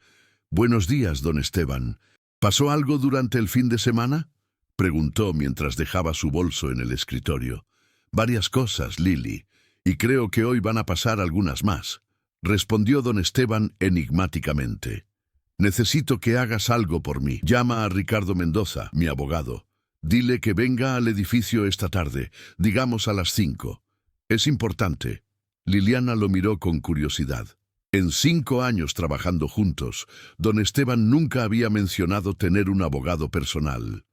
«Buenos días, don Esteban. ¿Pasó algo durante el fin de semana?», preguntó mientras dejaba su bolso en el escritorio. «Varias cosas, Lili, y creo que hoy van a pasar algunas más», respondió don Esteban enigmáticamente. «Necesito que hagas algo por mí. Llama a Ricardo Mendoza, mi abogado. Dile que venga al edificio esta tarde, digamos a las 5. Es importante». Liliana lo miró con curiosidad. En 5 años trabajando juntos, don Esteban nunca había mencionado tener un abogado personal.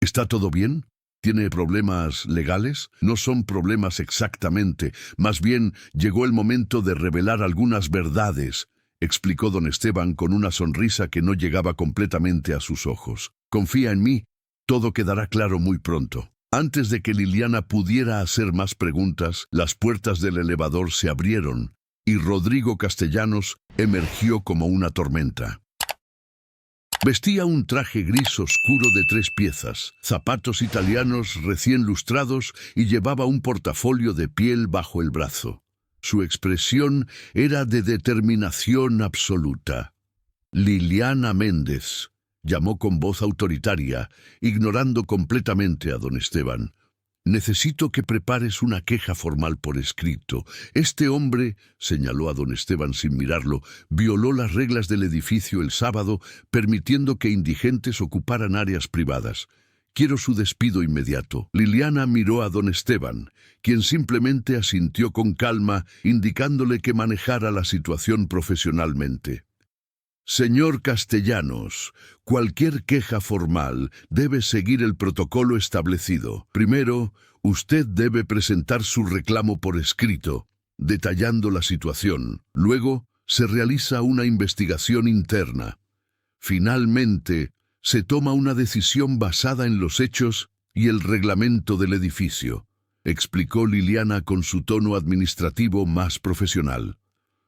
«¿Está todo bien? ¿Tiene problemas legales? No son problemas exactamente. Más bien, llegó el momento de revelar algunas verdades, explicó don Esteban con una sonrisa que no llegaba completamente a sus ojos. Confía en mí, todo quedará claro muy pronto. Antes de que Liliana pudiera hacer más preguntas, las puertas del elevador se abrieron y Rodrigo Castellanos emergió como una tormenta. Vestía un traje gris oscuro de 3 piezas, zapatos italianos recién lustrados y llevaba un portafolio de piel bajo el brazo. Su expresión era de determinación absoluta. Liliana Méndez, llamó con voz autoritaria, ignorando completamente a don Esteban. Necesito que prepares una queja formal por escrito. Este hombre, señaló a don Esteban sin mirarlo, violó las reglas del edificio el sábado, permitiendo que indigentes ocuparan áreas privadas. Quiero su despido inmediato. Liliana miró a don Esteban, quien simplemente asintió con calma, indicándole que manejara la situación profesionalmente. Señor Castellanos, cualquier queja formal debe seguir el protocolo establecido. Primero, usted debe presentar su reclamo por escrito, detallando la situación. Luego, se realiza una investigación interna. Finalmente, se toma una decisión basada en los hechos y el reglamento del edificio, explicó Liliana con su tono administrativo más profesional.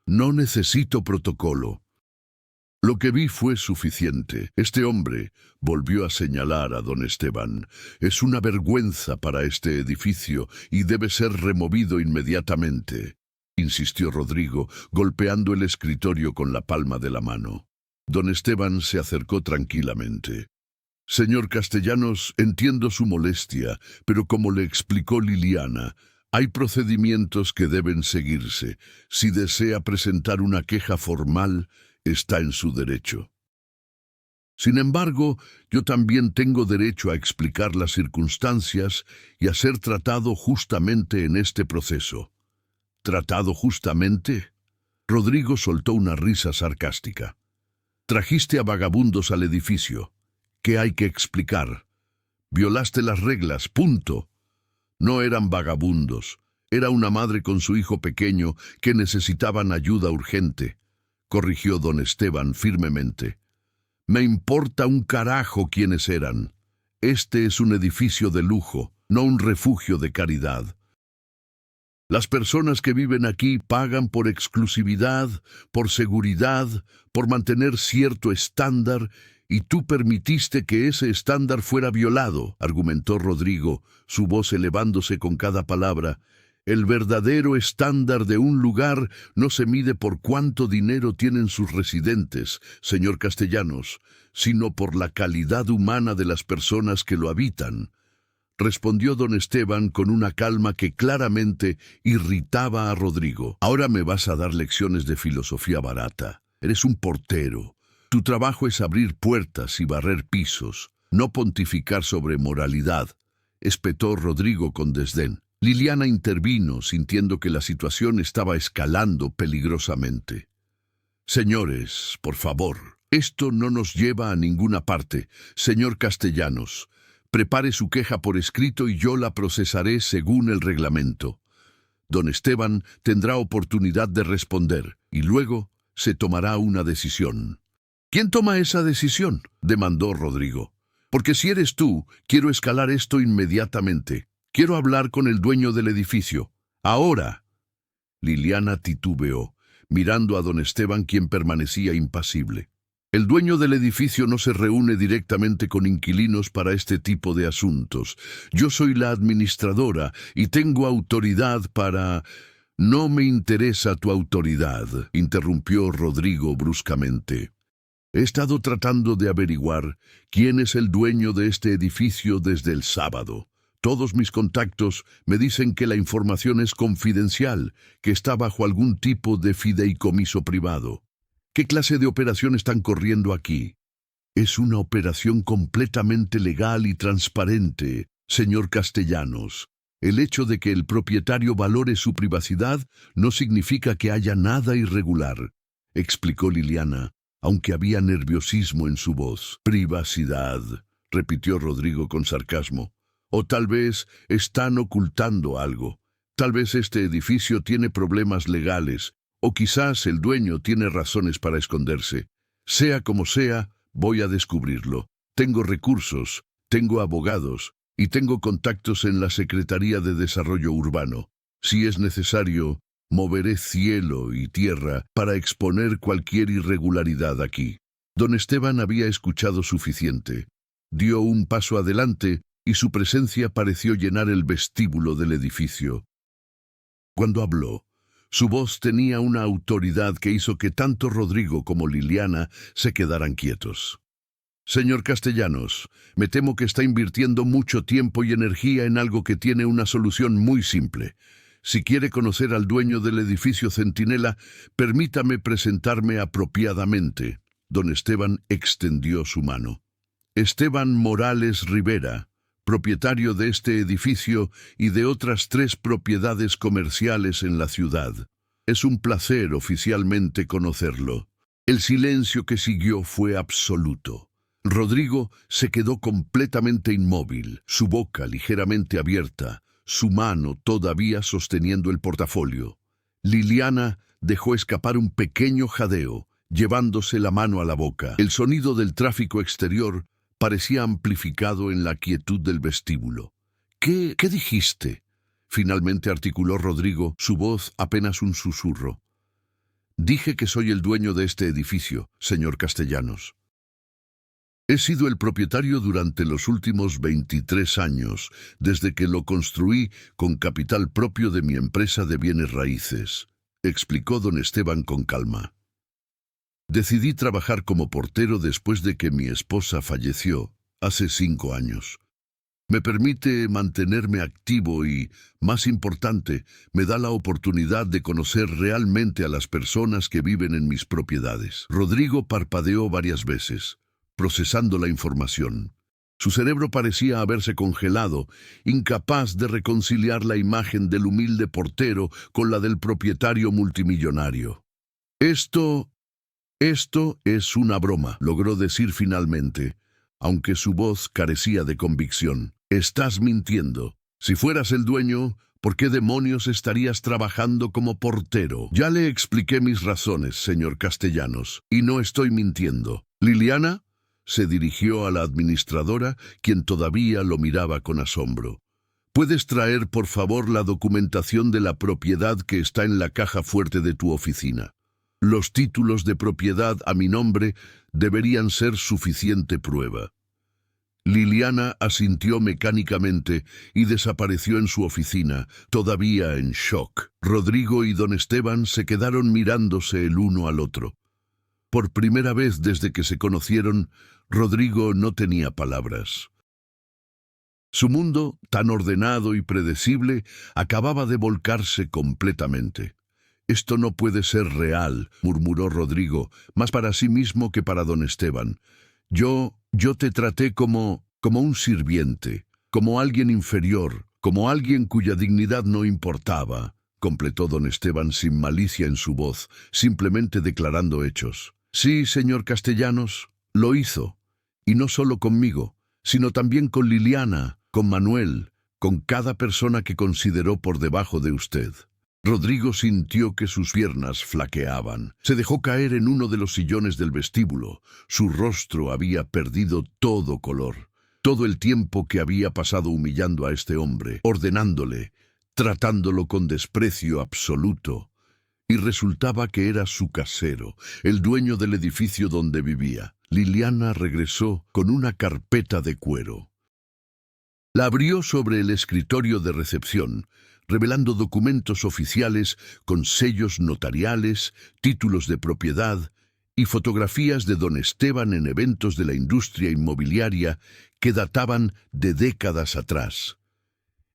No necesito protocolo. Lo que vi fue suficiente. Este hombre, volvió a señalar a don Esteban, es una vergüenza para este edificio y debe ser removido inmediatamente, insistió Rodrigo, golpeando el escritorio con la palma de la mano. Don Esteban se acercó tranquilamente. Señor Castellanos, entiendo su molestia, pero como le explicó Liliana, hay procedimientos que deben seguirse. Si desea presentar una queja formal, está en su derecho. Sin embargo, yo también tengo derecho a explicar las circunstancias y a ser tratado justamente en este proceso. ¿Tratado justamente? Rodrigo soltó una risa sarcástica. Trajiste a vagabundos al edificio. ¿Qué hay que explicar? Violaste las reglas, punto. No eran vagabundos. Era una madre con su hijo pequeño que necesitaban ayuda urgente, corrigió don Esteban firmemente. Me importa un carajo quiénes eran. Este es un edificio de lujo, no un refugio de caridad. Las personas que viven aquí pagan por exclusividad, por seguridad, por mantener cierto estándar, y tú permitiste que ese estándar fuera violado, argumentó Rodrigo, su voz elevándose con cada palabra. El verdadero estándar de un lugar no se mide por cuánto dinero tienen sus residentes, señor Castellanos, sino por la calidad humana de las personas que lo habitan, respondió don Esteban con una calma que claramente irritaba a Rodrigo. Ahora me vas a dar lecciones de filosofía barata. Eres un portero. Tu trabajo es abrir puertas y barrer pisos, no pontificar sobre moralidad, espetó Rodrigo con desdén. Liliana intervino, sintiendo que la situación estaba escalando peligrosamente. Señores, por favor, esto no nos lleva a ninguna parte. Señor Castellanos, prepare su queja por escrito y yo la procesaré según el reglamento. Don Esteban tendrá oportunidad de responder y luego se tomará una decisión. ¿Quién toma esa decisión?, demandó Rodrigo. Porque si eres tú, quiero escalar esto inmediatamente. Quiero hablar con el dueño del edificio. Ahora. Liliana titubeó, mirando a don Esteban, quien permanecía impasible. El dueño del edificio no se reúne directamente con inquilinos para este tipo de asuntos. Yo soy la administradora y tengo autoridad para... No me interesa tu autoridad, interrumpió Rodrigo bruscamente. He estado tratando de averiguar quién es el dueño de este edificio desde el sábado. Todos mis contactos me dicen que la información es confidencial, que está bajo algún tipo de fideicomiso privado. ¿Qué clase de operación están corriendo aquí? Es una operación completamente legal y transparente, señor Castellanos. El hecho de que el propietario valore su privacidad no significa que haya nada irregular, explicó Liliana, aunque había nerviosismo en su voz. Privacidad, repitió Rodrigo con sarcasmo. O tal vez están ocultando algo. Tal vez este edificio tiene problemas legales, o quizás el dueño tiene razones para esconderse. Sea como sea, voy a descubrirlo. Tengo recursos, tengo abogados y tengo contactos en la Secretaría de Desarrollo Urbano. Si es necesario, moveré cielo y tierra para exponer cualquier irregularidad aquí. Don Esteban había escuchado suficiente. Dio un paso adelante y su presencia pareció llenar el vestíbulo del edificio. Cuando habló, su voz tenía una autoridad que hizo que tanto Rodrigo como Liliana se quedaran quietos. Señor Castellanos, me temo que está invirtiendo mucho tiempo y energía en algo que tiene una solución muy simple. Si quiere conocer al dueño del edificio Centinela, permítame presentarme apropiadamente. Don Esteban extendió su mano. Esteban Morales Rivera, propietario de este edificio y de otras 3 propiedades comerciales en la ciudad. Es un placer oficialmente conocerlo. El silencio que siguió fue absoluto. Rodrigo se quedó completamente inmóvil, su boca ligeramente abierta, su mano todavía sosteniendo el portafolio. Liliana dejó escapar un pequeño jadeo, llevándose la mano a la boca. El sonido del tráfico exterior parecía amplificado en la quietud del vestíbulo. ¿Qué dijiste?, finalmente articuló Rodrigo, su voz apenas un susurro. Dije que soy el dueño de este edificio, señor Castellanos. He sido el propietario durante los últimos 23 años, desde que lo construí con capital propio de mi empresa de bienes raíces, explicó don Esteban con calma. Decidí trabajar como portero después de que mi esposa falleció, hace 5 años. Me permite mantenerme activo y, más importante, me da la oportunidad de conocer realmente a las personas que viven en mis propiedades. Rodrigo parpadeó varias veces, procesando la información. Su cerebro parecía haberse congelado, incapaz de reconciliar la imagen del humilde portero con la del propietario multimillonario. Esto es una broma, logró decir finalmente, aunque su voz carecía de convicción. Estás mintiendo. Si fueras el dueño, ¿por qué demonios estarías trabajando como portero? Ya le expliqué mis razones, señor Castellanos, y no estoy mintiendo. ¿Liliana? Se dirigió a la administradora, quien todavía lo miraba con asombro. ¿Puedes traer, por favor, la documentación de la propiedad que está en la caja fuerte de tu oficina? Los títulos de propiedad a mi nombre deberían ser suficiente prueba. Liliana asintió mecánicamente y desapareció en su oficina, todavía en shock. Rodrigo y don Esteban se quedaron mirándose el uno al otro. Por primera vez desde que se conocieron, Rodrigo no tenía palabras. Su mundo, tan ordenado y predecible, acababa de volcarse completamente. «Esto no puede ser real», murmuró Rodrigo, más para sí mismo que para don Esteban. Yo te traté como un sirviente, como alguien inferior, como alguien cuya dignidad no importaba», completó don Esteban sin malicia en su voz, simplemente declarando hechos. «Sí, señor Castellanos, lo hizo. Y no solo conmigo, sino también con Liliana, con Manuel, con cada persona que consideró por debajo de usted». Rodrigo sintió que sus piernas flaqueaban. Se dejó caer en uno de los sillones del vestíbulo. Su rostro había perdido todo color. Todo el tiempo que había pasado humillando a este hombre, ordenándole, tratándolo con desprecio absoluto. Y resultaba que era su casero, el dueño del edificio donde vivía. Liliana regresó con una carpeta de cuero. La abrió sobre el escritorio de recepción, revelando documentos oficiales con sellos notariales, títulos de propiedad y fotografías de don Esteban en eventos de la industria inmobiliaria que databan de décadas atrás.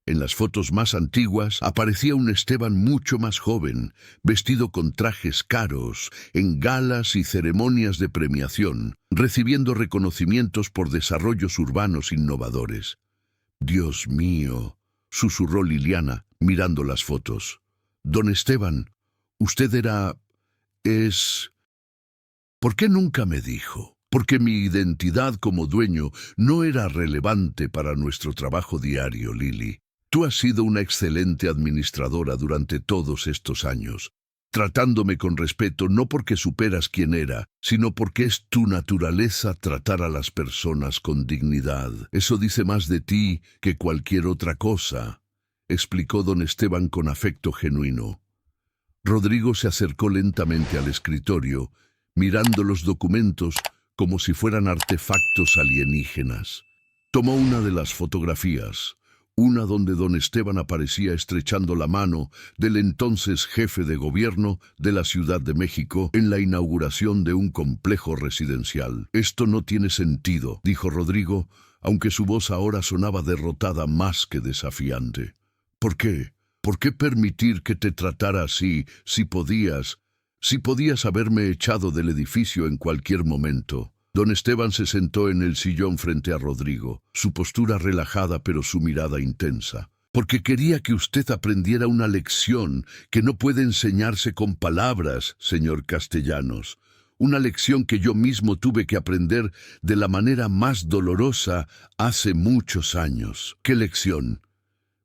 En las fotos más antiguas aparecía un Esteban mucho más joven, vestido con trajes caros, en galas y ceremonias de premiación, recibiendo reconocimientos por desarrollos urbanos innovadores. «Dios mío», susurró Liliana, mirando las fotos. «Don Esteban, usted ¿por qué nunca me dijo?» porque mi identidad como dueño no era relevante para nuestro trabajo diario, Lily. Tú has sido una excelente administradora durante todos estos años, tratándome con respeto no porque superas quién era, sino porque es tu naturaleza tratar a las personas con dignidad. Eso dice más de ti que cualquier otra cosa, explicó don Esteban con afecto genuino. Rodrigo se acercó lentamente al escritorio, mirando los documentos como si fueran artefactos alienígenas. Tomó una de las fotografías, una donde don Esteban aparecía estrechando la mano del entonces jefe de gobierno de la Ciudad de México en la inauguración de un complejo residencial. «Esto no tiene sentido», dijo Rodrigo, aunque su voz ahora sonaba derrotada más que desafiante. «¿Por qué? ¿Por qué permitir que te tratara así si podías haberme echado del edificio en cualquier momento?» Don Esteban se sentó en el sillón frente a Rodrigo, su postura relajada pero su mirada intensa. «Porque quería que usted aprendiera una lección que no puede enseñarse con palabras, señor Castellanos. Una lección que yo mismo tuve que aprender de la manera más dolorosa hace muchos años». «¿Qué lección?»,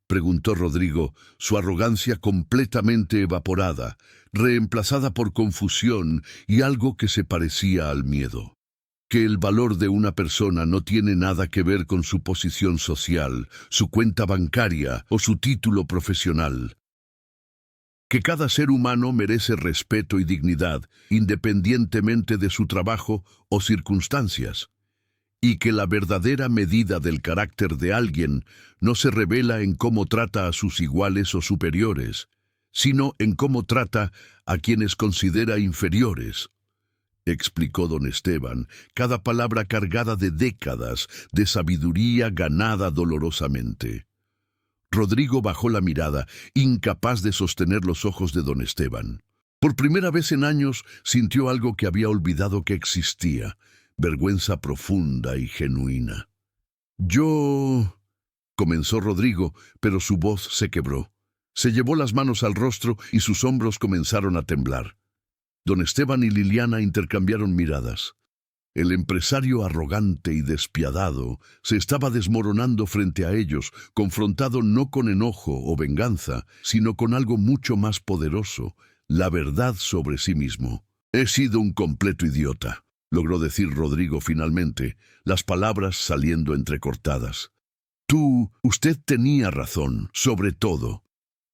preguntó Rodrigo, su arrogancia completamente evaporada, reemplazada por confusión y algo que se parecía al miedo. «Que el valor de una persona no tiene nada que ver con su posición social, su cuenta bancaria o su título profesional. Que cada ser humano merece respeto y dignidad, independientemente de su trabajo o circunstancias. Y que la verdadera medida del carácter de alguien no se revela en cómo trata a sus iguales o superiores, sino en cómo trata a quienes considera inferiores», explicó don Esteban, cada palabra cargada de décadas de sabiduría ganada dolorosamente. Rodrigo bajó la mirada, incapaz de sostener los ojos de don Esteban. Por primera vez en años sintió algo que había olvidado que existía, vergüenza profunda y genuina. «Yo...», comenzó Rodrigo, pero su voz se quebró. Se llevó las manos al rostro y sus hombros comenzaron a temblar. Don Esteban y Liliana intercambiaron miradas. El empresario arrogante y despiadado se estaba desmoronando frente a ellos, confrontado no con enojo o venganza, sino con algo mucho más poderoso, la verdad sobre sí mismo. «He sido un completo idiota», logró decir Rodrigo finalmente, las palabras saliendo entrecortadas. Usted tenía razón, sobre todo.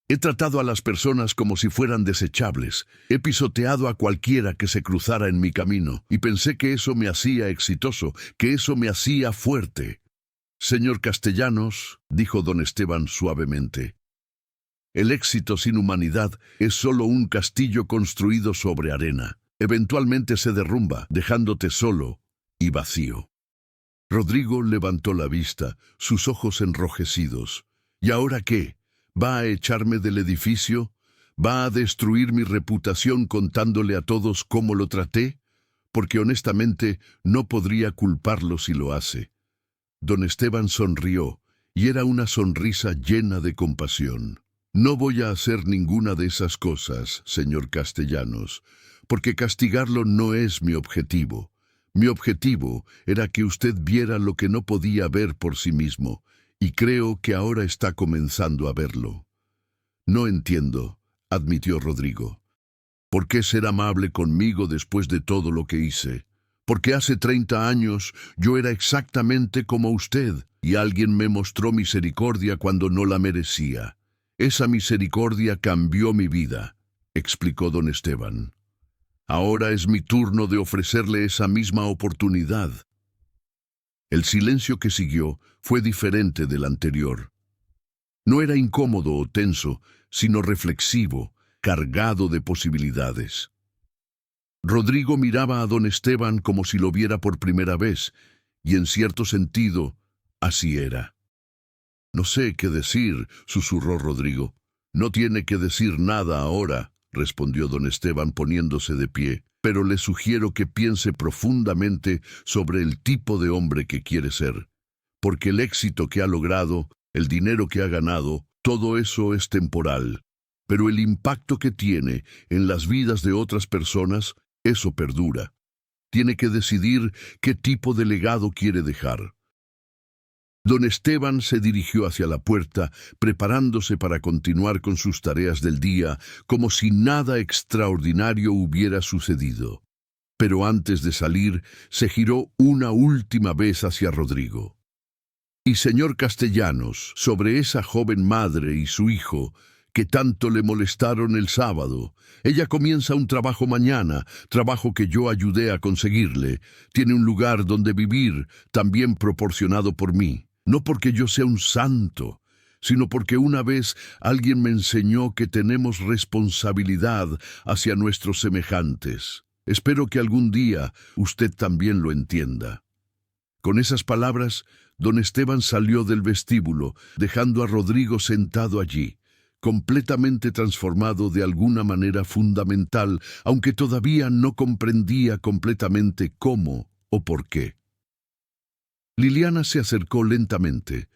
He tratado a las personas como si fueran desechables. He pisoteado a cualquiera que se cruzara en mi camino, y pensé que eso me hacía exitoso, que eso me hacía fuerte. «Señor Castellanos», dijo don Esteban suavemente, «el éxito sin humanidad es solo un castillo construido sobre arena. Eventualmente se derrumba, dejándote solo y vacío». Rodrigo levantó la vista, sus ojos enrojecidos. «¿Y ahora qué? ¿Va a echarme del edificio? ¿Va a destruir mi reputación contándole a todos cómo lo traté? Porque honestamente no podría culparlo si lo hace». Don Esteban sonrió, y era una sonrisa llena de compasión. «No voy a hacer ninguna de esas cosas, señor Castellanos, porque castigarlo no es mi objetivo. Mi objetivo era que usted viera lo que no podía ver por sí mismo, y creo que ahora está comenzando a verlo». «No entiendo», admitió Rodrigo. «¿Por qué ser amable conmigo después de todo lo que hice? Porque hace 30 años yo era exactamente como usted, y alguien me mostró misericordia cuando no la merecía. Esa misericordia cambió mi vida», explicó don Esteban. «Ahora es mi turno de ofrecerle esa misma oportunidad». El silencio que siguió fue diferente del anterior. No era incómodo o tenso, sino reflexivo, cargado de posibilidades. Rodrigo miraba a don Esteban como si lo viera por primera vez, y en cierto sentido, así era. «No sé qué decir», susurró Rodrigo. «No tiene que decir nada ahora», respondió don Esteban poniéndose de pie, «pero le sugiero que piense profundamente sobre el tipo de hombre que quiere ser, porque el éxito que ha logrado, el dinero que ha ganado, todo eso es temporal, pero el impacto que tiene en las vidas de otras personas, eso perdura. tiene que decidir qué tipo de legado quiere dejar. Don Esteban se dirigió hacia la puerta, preparándose para continuar con sus tareas del día, como si nada extraordinario hubiera sucedido. Pero antes de salir, se giró una última vez hacia Rodrigo. Y señor Castellanos, sobre esa joven madre y su hijo, que tanto le molestaron el sábado. Ella comienza un trabajo mañana, trabajo que yo ayudé a conseguirle. Tiene un lugar donde vivir, también proporcionado por mí. No porque yo sea un santo, sino porque una vez alguien me enseñó que tenemos responsabilidad hacia nuestros semejantes. Espero que algún día usted también lo entienda. Con esas palabras, don Esteban salió del vestíbulo, dejando a Rodrigo sentado allí, completamente transformado de alguna manera fundamental, aunque todavía no comprendía completamente cómo o por qué. Liliana se acercó lentamente,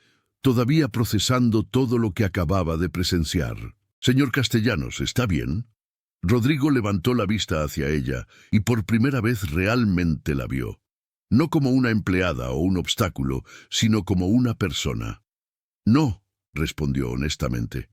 todavía procesando todo lo que acababa de presenciar. «Señor Castellanos, ¿está bien?» Rodrigo levantó la vista hacia ella y por primera vez realmente la vio. No como una empleada o un obstáculo, sino como una persona. «No», respondió honestamente.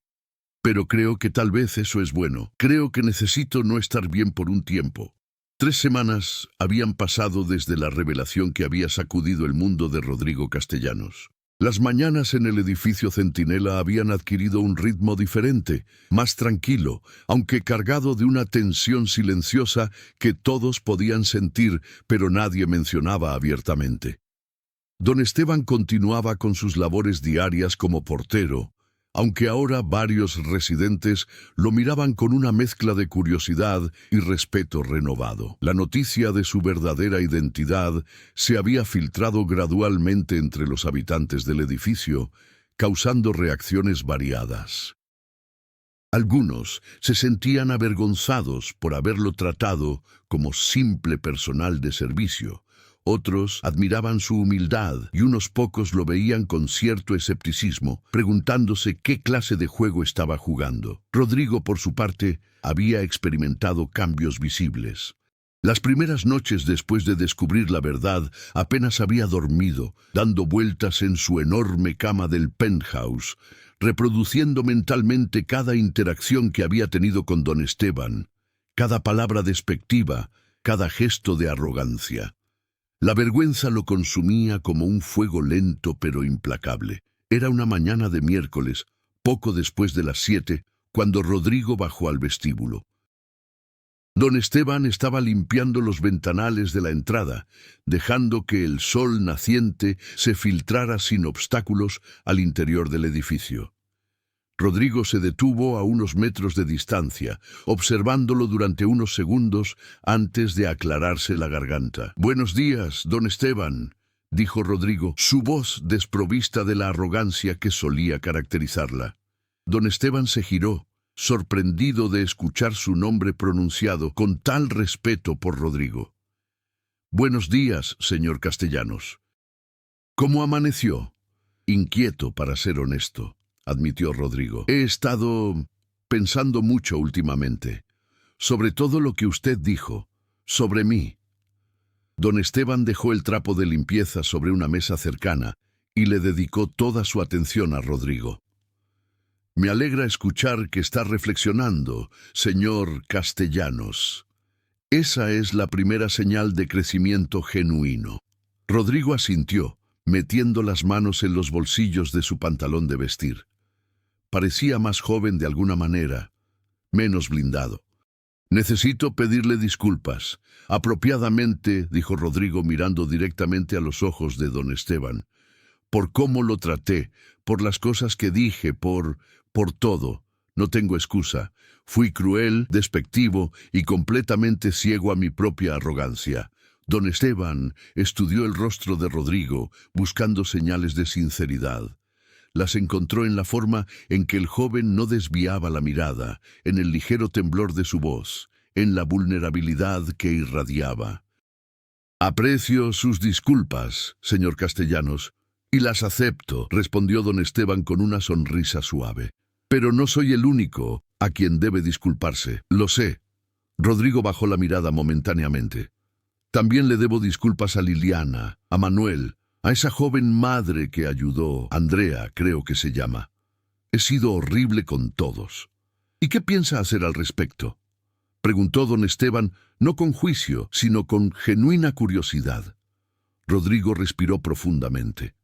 «Pero creo que tal vez eso es bueno. Creo que necesito no estar bien por un tiempo». 3 semanas habían pasado desde la revelación que había sacudido el mundo de Rodrigo Castellanos. Las mañanas en el edificio Centinela habían adquirido un ritmo diferente, más tranquilo, aunque cargado de una tensión silenciosa que todos podían sentir, pero nadie mencionaba abiertamente. Don Esteban continuaba con sus labores diarias como portero, aunque ahora varios residentes lo miraban con una mezcla de curiosidad y respeto renovado. La noticia de su verdadera identidad se había filtrado gradualmente entre los habitantes del edificio, causando reacciones variadas. Algunos se sentían avergonzados por haberlo tratado como simple personal de servicio. Otros admiraban su humildad y unos pocos lo veían con cierto escepticismo, preguntándose qué clase de juego estaba jugando. Rodrigo, por su parte, había experimentado cambios visibles. Las primeras noches después de descubrir la verdad, apenas había dormido, dando vueltas en su enorme cama del penthouse, reproduciendo mentalmente cada interacción que había tenido con don Esteban, cada palabra despectiva, cada gesto de arrogancia. La vergüenza lo consumía como un fuego lento pero implacable. Era una mañana de miércoles, poco después de las 7, cuando Rodrigo bajó al vestíbulo. Don Esteban estaba limpiando los ventanales de la entrada, dejando que el sol naciente se filtrara sin obstáculos al interior del edificio. Rodrigo se detuvo a unos metros de distancia, observándolo durante unos segundos antes de aclararse la garganta. «Buenos días, don Esteban», dijo Rodrigo, su voz desprovista de la arrogancia que solía caracterizarla. Don Esteban se giró, sorprendido de escuchar su nombre pronunciado con tal respeto por Rodrigo. «Buenos días, señor Castellanos». «¿Cómo amaneció?» «Inquieto, para ser honesto», admitió Rodrigo. «He estado pensando mucho últimamente, sobre todo lo que usted dijo, sobre mí». Don Esteban dejó el trapo de limpieza sobre una mesa cercana y le dedicó toda su atención a Rodrigo. «Me alegra escuchar que está reflexionando, señor Castellanos. Esa es la primera señal de crecimiento genuino». Rodrigo asintió, metiendo las manos en los bolsillos de su pantalón de vestir. Parecía más joven de alguna manera, menos blindado. «Necesito pedirle disculpas. Apropiadamente», dijo Rodrigo mirando directamente a los ojos de don Esteban, «por cómo lo traté, por las cosas que dije, por todo. No tengo excusa. Fui cruel, despectivo y completamente ciego a mi propia arrogancia». Don Esteban estudió el rostro de Rodrigo, buscando señales de sinceridad. Las encontró en la forma en que el joven no desviaba la mirada, en el ligero temblor de su voz, en la vulnerabilidad que irradiaba. «Aprecio sus disculpas, señor Castellanos, y las acepto», respondió don Esteban con una sonrisa suave. «Pero no soy el único a quien debe disculparse. Lo sé». Rodrigo bajó la mirada momentáneamente. También le debo disculpas a Liliana, a Manuel, a esa joven madre que ayudó, Andrea, creo que se llama. He sido horrible con todos. ¿Y qué piensa hacer al respecto?, preguntó don Esteban, no con juicio, sino con genuina curiosidad. Rodrigo respiró profundamente.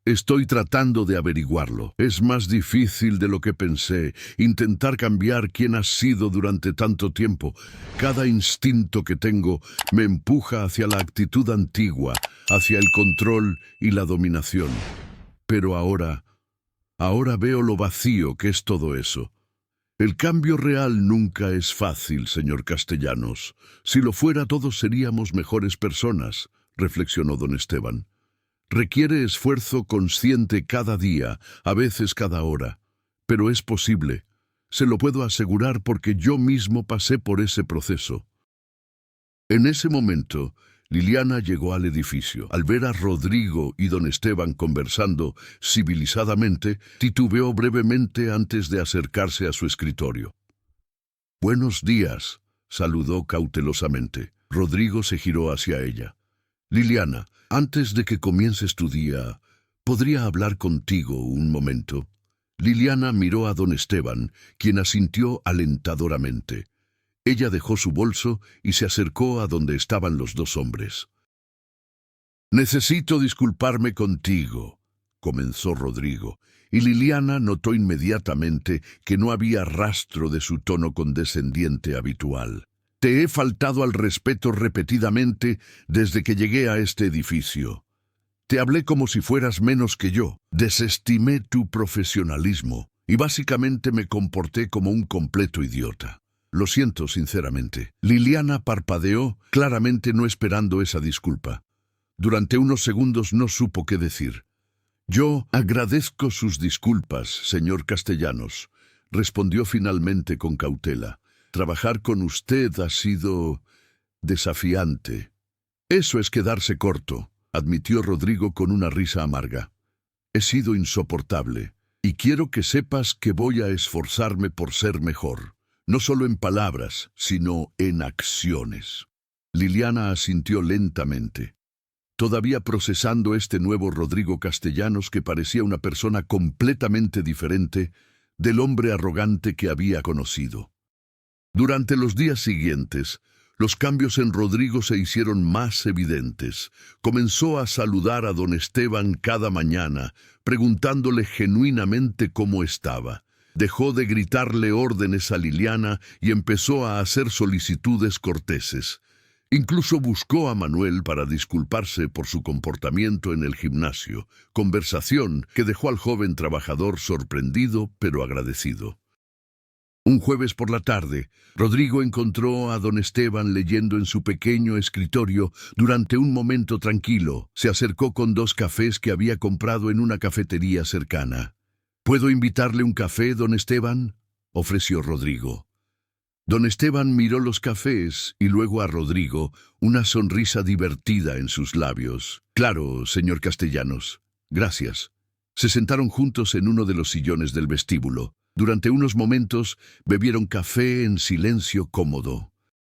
Estoy tratando de averiguarlo. Es más difícil de lo que pensé, intentar cambiar quién has sido durante tanto tiempo. Cada instinto que tengo me empuja hacia la actitud antigua, hacia el control y la dominación. Pero ahora veo lo vacío que es todo eso. El cambio real nunca es fácil, señor Castellanos. Si lo fuera, todos seríamos mejores personas, reflexionó don Esteban. Requiere esfuerzo consciente cada día, a veces cada hora. Pero es posible. Se lo puedo asegurar porque yo mismo pasé por ese proceso. En ese momento, Liliana llegó al edificio. Al ver a Rodrigo y don Esteban conversando civilizadamente, titubeó brevemente antes de acercarse a su escritorio. «Buenos días», saludó cautelosamente. Rodrigo se giró hacia ella. «Liliana, antes de que comiences tu día, ¿podría hablar contigo un momento?». Liliana miró a don Esteban, quien asintió alentadoramente. Ella dejó su bolso y se acercó a donde estaban los dos hombres. «Necesito disculparme contigo», comenzó Rodrigo, y Liliana notó inmediatamente que no había rastro de su tono condescendiente habitual. «Te he faltado al respeto repetidamente desde que llegué a este edificio. Te hablé como si fueras menos que yo. Desestimé tu profesionalismo y básicamente me comporté como un completo idiota. Lo siento sinceramente». Liliana parpadeó, claramente no esperando esa disculpa. Durante unos segundos no supo qué decir. «Yo agradezco sus disculpas, señor Castellanos», respondió finalmente con cautela. «Trabajar con usted ha sido desafiante». «Eso es quedarse corto», admitió Rodrigo con una risa amarga. «He sido insoportable, y quiero que sepas que voy a esforzarme por ser mejor. No solo en palabras, sino en acciones». Liliana asintió lentamente, todavía procesando este nuevo Rodrigo Castellanos que parecía una persona completamente diferente del hombre arrogante que había conocido. Durante los días siguientes, los cambios en Rodrigo se hicieron más evidentes. Comenzó a saludar a don Esteban cada mañana, preguntándole genuinamente cómo estaba. Dejó de gritarle órdenes a Liliana y empezó a hacer solicitudes corteses. Incluso buscó a Manuel para disculparse por su comportamiento en el gimnasio, conversación que dejó al joven trabajador sorprendido pero agradecido. Un jueves por la tarde, Rodrigo encontró a don Esteban leyendo en su pequeño escritorio. Durante un momento tranquilo, se acercó con 2 cafés que había comprado en una cafetería cercana. «¿Puedo invitarle un café, don Esteban?», ofreció Rodrigo. Don Esteban miró los cafés y luego a Rodrigo, una sonrisa divertida en sus labios. «Claro, señor Castellanos. Gracias». Se sentaron juntos en uno de los sillones del vestíbulo. Durante unos momentos bebieron café en silencio cómodo.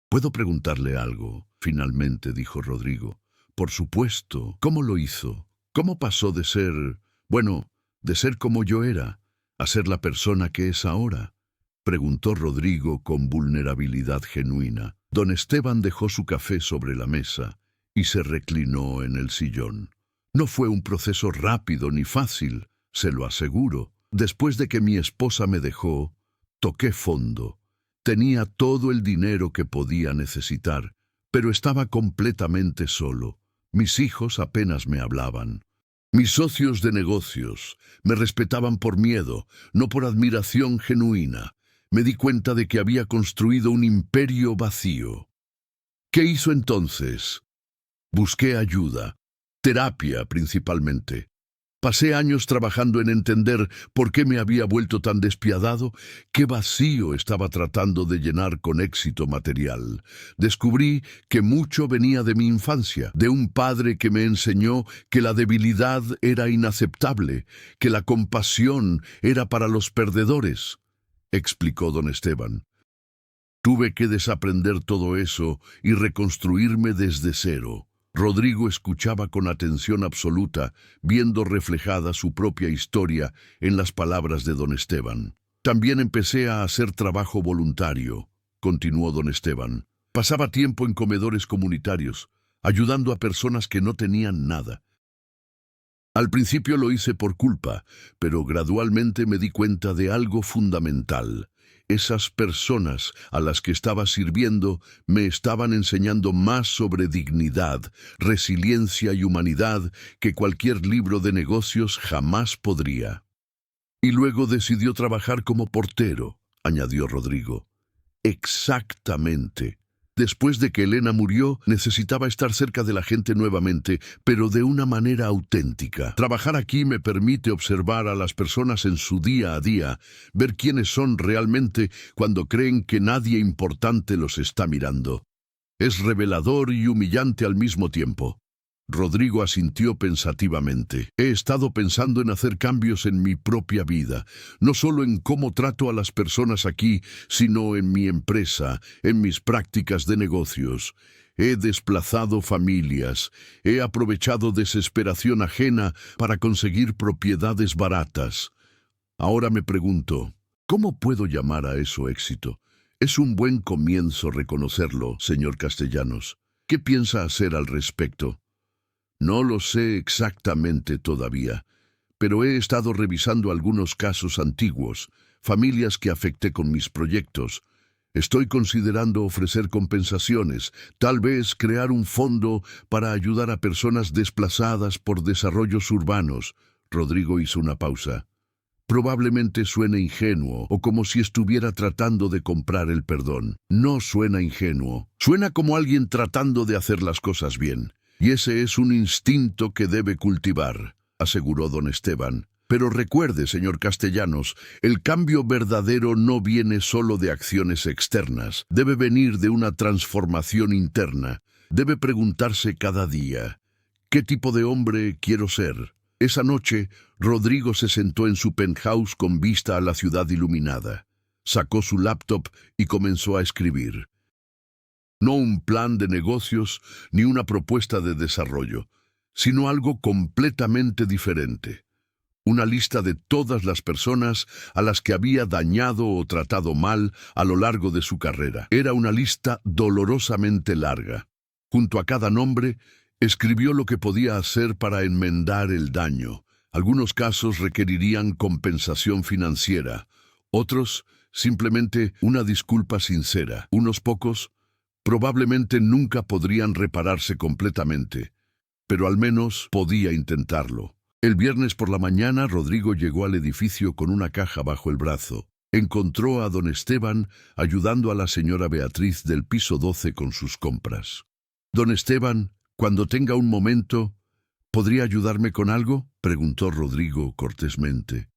«¿Puedo preguntarle algo?», finalmente dijo Rodrigo. «Por supuesto. ¿Cómo lo hizo? ¿Cómo pasó de ser, de ser como yo era, a ser la persona que es ahora?», preguntó Rodrigo con vulnerabilidad genuina. Don Esteban dejó su café sobre la mesa y se reclinó en el sillón. «No fue un proceso rápido ni fácil, se lo aseguro. Después de que mi esposa me dejó, toqué fondo. Tenía todo el dinero que podía necesitar, pero estaba completamente solo. Mis hijos apenas me hablaban. Mis socios de negocios me respetaban por miedo, no por admiración genuina. Me di cuenta de que había construido un imperio vacío. ¿Qué hizo entonces? Busqué ayuda, terapia principalmente. Pasé años trabajando en entender por qué me había vuelto tan despiadado, qué vacío estaba tratando de llenar con éxito material. Descubrí que mucho venía de mi infancia, de un padre que me enseñó que la debilidad era inaceptable, que la compasión era para los perdedores», explicó don Esteban. Tuve que desaprender todo eso y reconstruirme desde cero. Rodrigo escuchaba con atención absoluta, viendo reflejada su propia historia en las palabras de don Esteban. También empecé a hacer trabajo voluntario, continuó don Esteban. Pasaba tiempo en comedores comunitarios, ayudando a personas que no tenían nada. Al principio lo hice por culpa, pero gradualmente me di cuenta de algo fundamental. Esas personas a las que estaba sirviendo me estaban enseñando más sobre dignidad, resiliencia y humanidad que cualquier libro de negocios jamás podría. Y luego decidió trabajar como portero, añadió Rodrigo. Exactamente. Después de que Elena murió, necesitaba estar cerca de la gente nuevamente, pero de una manera auténtica. Trabajar aquí me permite observar a las personas en su día a día, ver quiénes son realmente cuando creen que nadie importante los está mirando. Es revelador y humillante al mismo tiempo. Rodrigo asintió pensativamente. He estado pensando en hacer cambios en mi propia vida, no solo en cómo trato a las personas aquí, sino en mi empresa, en mis prácticas de negocios. He desplazado familias, he aprovechado desesperación ajena para conseguir propiedades baratas. Ahora me pregunto, ¿cómo puedo llamar a eso éxito? Es un buen comienzo reconocerlo, señor Castellanos. ¿Qué piensa hacer al respecto? No lo sé exactamente todavía, pero he estado revisando algunos casos antiguos, familias que afecté con mis proyectos. Estoy considerando ofrecer compensaciones, tal vez crear un fondo para ayudar a personas desplazadas por desarrollos urbanos. Rodrigo hizo una pausa. Probablemente suene ingenuo o como si estuviera tratando de comprar el perdón. No suena ingenuo, suena como alguien tratando de hacer las cosas bien. Y ese es un instinto que debe cultivar, aseguró don Esteban. Pero recuerde, señor Castellanos, el cambio verdadero no viene solo de acciones externas, debe venir de una transformación interna. Debe preguntarse cada día, ¿qué tipo de hombre quiero ser? Esa noche, Rodrigo se sentó en su penthouse con vista a la ciudad iluminada. Sacó su laptop y comenzó a escribir. No un plan de negocios ni una propuesta de desarrollo, sino algo completamente diferente. Una lista de todas las personas a las que había dañado o tratado mal a lo largo de su carrera. Era una lista dolorosamente larga. Junto a cada nombre, escribió lo que podía hacer para enmendar el daño. Algunos casos requerirían compensación financiera, otros simplemente una disculpa sincera. Unos pocos probablemente nunca podrían repararse completamente, pero al menos podía intentarlo. El viernes por la mañana, Rodrigo llegó al edificio con una caja bajo el brazo. Encontró a don Esteban ayudando a la señora Beatriz del piso 12 con sus compras. Don Esteban, cuando tenga un momento, ¿podría ayudarme con algo?, preguntó Rodrigo cortésmente.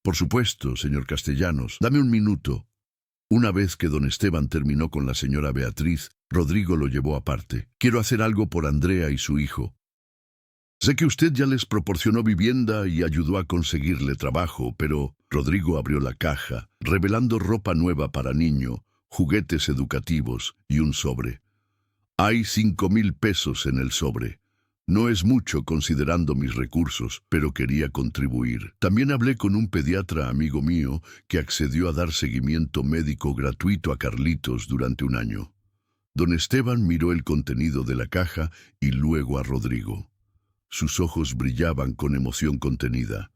Por supuesto, señor Castellanos, dame un minuto. Una vez que don Esteban terminó con la señora Beatriz, Rodrigo lo llevó aparte. Quiero hacer algo por Andrea y su hijo. Sé que usted ya les proporcionó vivienda y ayudó a conseguirle trabajo, pero Rodrigo abrió la caja, revelando ropa nueva para niño, juguetes educativos y un sobre. Hay 5,000 pesos en el sobre. No es mucho considerando mis recursos, pero quería contribuir. También hablé con un pediatra amigo mío que accedió a dar seguimiento médico gratuito a Carlitos durante un año. Don Esteban miró el contenido de la caja y luego a Rodrigo. Sus ojos brillaban con emoción contenida.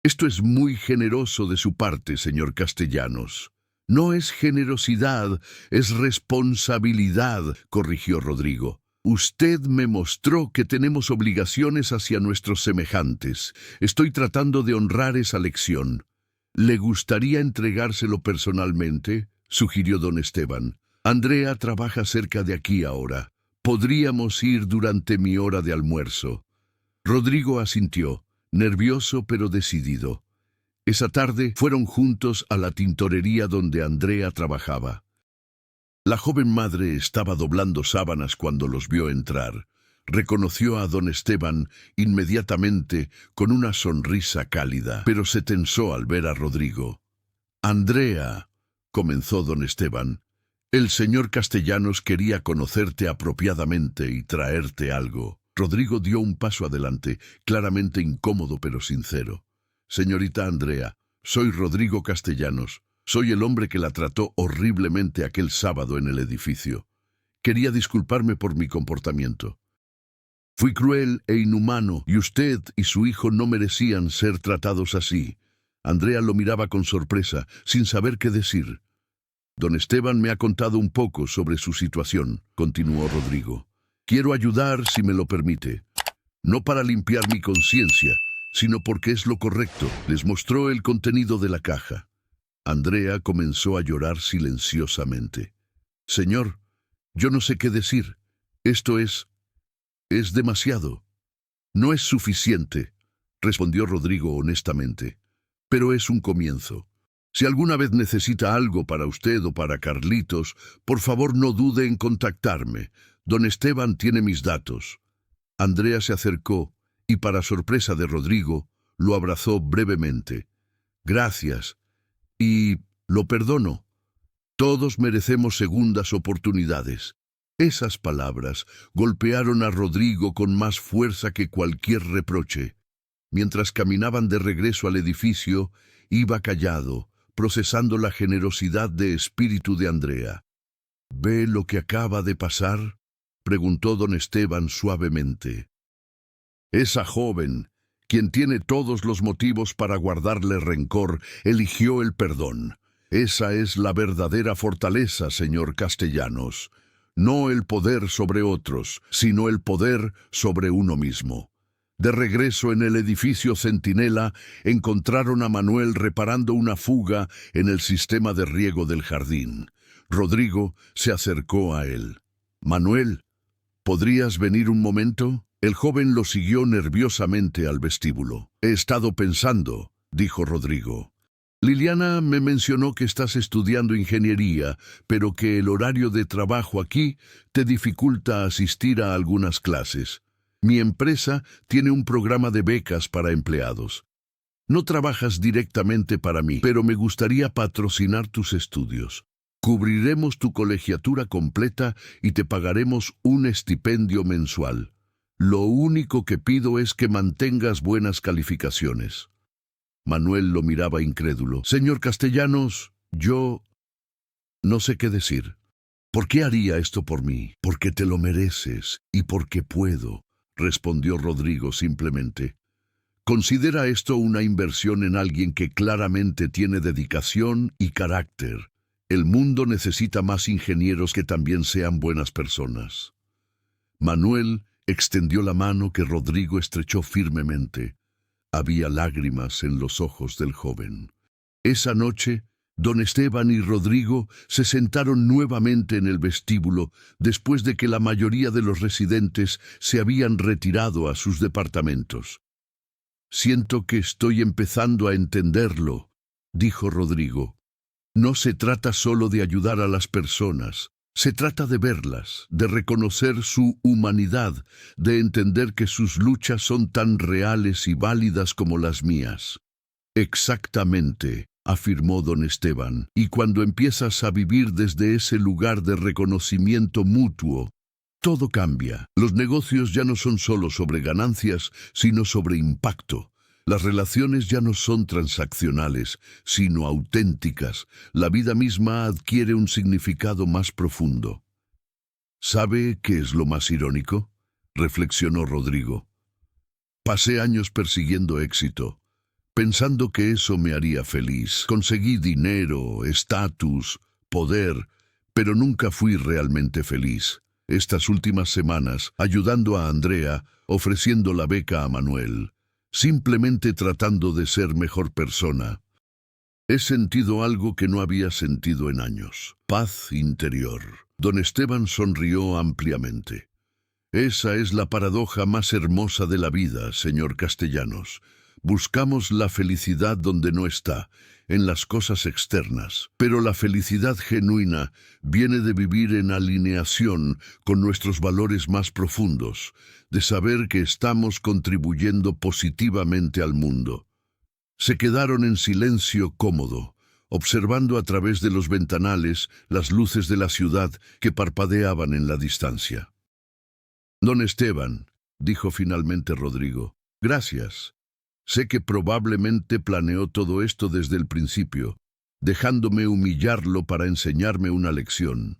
Esto es muy generoso de su parte, señor Castellanos. No es generosidad, es responsabilidad, corrigió Rodrigo. Usted me mostró que tenemos obligaciones hacia nuestros semejantes. Estoy tratando de honrar esa lección. ¿Le gustaría entregárselo personalmente?, sugirió don Esteban. Andrea trabaja cerca de aquí ahora. Podríamos ir durante mi hora de almuerzo. Rodrigo asintió, nervioso pero decidido. Esa tarde fueron juntos a la tintorería donde Andrea trabajaba. La joven madre estaba doblando sábanas cuando los vio entrar. Reconoció a don Esteban inmediatamente con una sonrisa cálida, pero se tensó al ver a Rodrigo. «Andrea», comenzó don Esteban. El señor Castellanos quería conocerte apropiadamente y traerte algo. Rodrigo dio un paso adelante, claramente incómodo pero sincero. Señorita Andrea, soy Rodrigo Castellanos. Soy el hombre que la trató horriblemente aquel sábado en el edificio. Quería disculparme por mi comportamiento. Fui cruel e inhumano, y usted y su hijo no merecían ser tratados así. Andrea lo miraba con sorpresa, sin saber qué decir. Don Esteban me ha contado un poco sobre su situación, continuó Rodrigo. Quiero ayudar si me lo permite. No para limpiar mi conciencia, sino porque es lo correcto. Les mostró el contenido de la caja. Andrea comenzó a llorar silenciosamente. Señor, yo no sé qué decir. Esto es demasiado. No es suficiente, respondió Rodrigo honestamente. Pero es un comienzo. Si alguna vez necesita algo para usted o para Carlitos, por favor no dude en contactarme. Don Esteban tiene mis datos. Andrea se acercó y, para sorpresa de Rodrigo, lo abrazó brevemente. Gracias. Y lo perdono. Todos merecemos segundas oportunidades. Esas palabras golpearon a Rodrigo con más fuerza que cualquier reproche. Mientras caminaban de regreso al edificio, iba callado, procesando la generosidad de espíritu de Andrea. ¿Ve lo que acaba de pasar?, preguntó don Esteban suavemente. Esa joven, quien tiene todos los motivos para guardarle rencor, eligió el perdón. Esa es la verdadera fortaleza, señor Castellanos. No el poder sobre otros, sino el poder sobre uno mismo. De regreso en el edificio Centinela, encontraron a Manuel reparando una fuga en el sistema de riego del jardín. Rodrigo se acercó a él. «Manuel, ¿podrías venir un momento?». El joven lo siguió nerviosamente al vestíbulo. «He estado pensando», dijo Rodrigo. «Liliana me mencionó que estás estudiando ingeniería, pero que el horario de trabajo aquí te dificulta asistir a algunas clases. Mi empresa tiene un programa de becas para empleados. No trabajas directamente para mí, pero me gustaría patrocinar tus estudios. Cubriremos tu colegiatura completa y te pagaremos un estipendio mensual. Lo único que pido es que mantengas buenas calificaciones». Manuel lo miraba incrédulo. «Señor Castellanos, yo no sé qué decir. ¿Por qué haría esto por mí? Porque te lo mereces y porque puedo», respondió Rodrigo simplemente. «Considera esto una inversión en alguien que claramente tiene dedicación y carácter. El mundo necesita más ingenieros que también sean buenas personas». Manuel extendió la mano que Rodrigo estrechó firmemente. Había lágrimas en los ojos del joven. Esa noche, don Esteban y Rodrigo se sentaron nuevamente en el vestíbulo después de que la mayoría de los residentes se habían retirado a sus departamentos. «Siento que estoy empezando a entenderlo», dijo Rodrigo. «No se trata solo de ayudar a las personas. Se trata de verlas, de reconocer su humanidad, de entender que sus luchas son tan reales y válidas como las mías». «Exactamente», afirmó don Esteban, «y cuando empiezas a vivir desde ese lugar de reconocimiento mutuo, todo cambia. Los negocios ya no son solo sobre ganancias, sino sobre impacto. Las relaciones ya no son transaccionales, sino auténticas. La vida misma adquiere un significado más profundo». «¿Sabe qué es lo más irónico?», reflexionó Rodrigo. «Pasé años persiguiendo éxito, pensando que eso me haría feliz. Conseguí dinero, estatus, poder, pero nunca fui realmente feliz. Estas últimas semanas, ayudando a Andrea, ofreciendo la beca a Manuel, simplemente tratando de ser mejor persona, he sentido algo que no había sentido en años: paz interior». Don Esteban sonrió ampliamente. «Esa es la paradoja más hermosa de la vida, señor Castellanos. Buscamos la felicidad donde no está, en las cosas externas, pero la felicidad genuina viene de vivir en alineación con nuestros valores más profundos, de saber que estamos contribuyendo positivamente al mundo». Se quedaron en silencio cómodo, observando a través de los ventanales las luces de la ciudad que parpadeaban en la distancia. «Don Esteban», dijo finalmente Rodrigo, «gracias. Sé que probablemente planeó todo esto desde el principio, dejándome humillarlo para enseñarme una lección.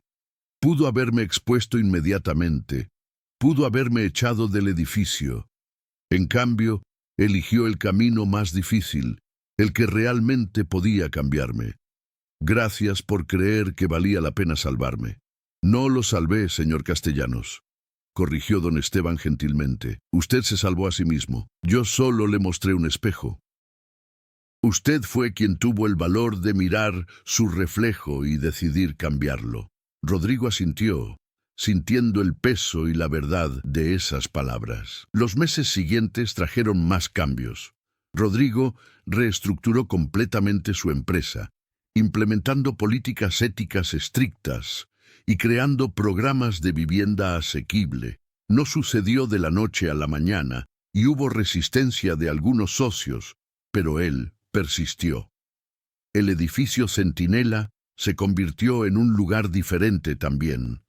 Pudo haberme expuesto inmediatamente, pudo haberme echado del edificio. En cambio, eligió el camino más difícil, el que realmente podía cambiarme. Gracias por creer que valía la pena salvarme». «No lo salvé, señor Castellanos», corrigió don Esteban gentilmente. «Usted se salvó a sí mismo. Yo solo le mostré un espejo. Usted fue quien tuvo el valor de mirar su reflejo y decidir cambiarlo». Rodrigo asintió, sintiendo el peso y la verdad de esas palabras. Los meses siguientes trajeron más cambios. Rodrigo reestructuró completamente su empresa, implementando políticas éticas estrictas y creando programas de vivienda asequible. No sucedió de la noche a la mañana y hubo resistencia de algunos socios, pero él persistió. El edificio Centinela se convirtió en un lugar diferente también.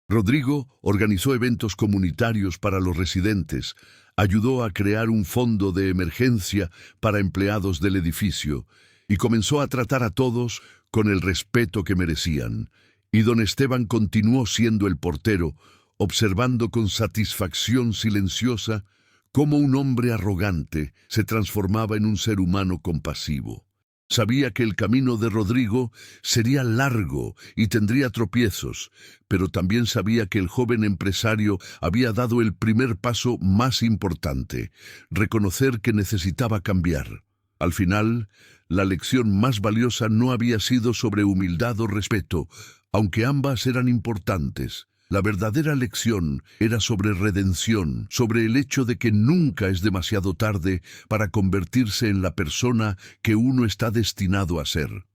Rodrigo organizó eventos comunitarios para los residentes, ayudó a crear un fondo de emergencia para empleados del edificio y comenzó a tratar a todos con el respeto que merecían. Y don Esteban continuó siendo el portero, observando con satisfacción silenciosa cómo un hombre arrogante se transformaba en un ser humano compasivo. Sabía que el camino de Rodrigo sería largo y tendría tropiezos, pero también sabía que el joven empresario había dado el primer paso más importante, reconocer que necesitaba cambiar. Al final, la lección más valiosa no había sido sobre humildad o respeto, aunque ambas eran importantes. La verdadera lección era sobre redención, sobre el hecho de que nunca es demasiado tarde para convertirse en la persona que uno está destinado a ser.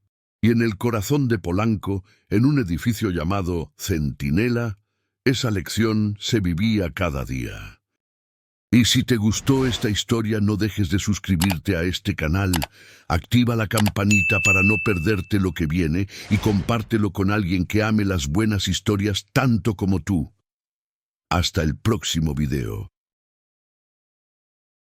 Y en el corazón de Polanco, en un edificio llamado Centinela, esa lección se vivía cada día. Y si te gustó esta historia, no dejes de suscribirte a este canal, activa la campanita para no perderte lo que viene y compártelo con alguien que ame las buenas historias tanto como tú. Hasta el próximo video.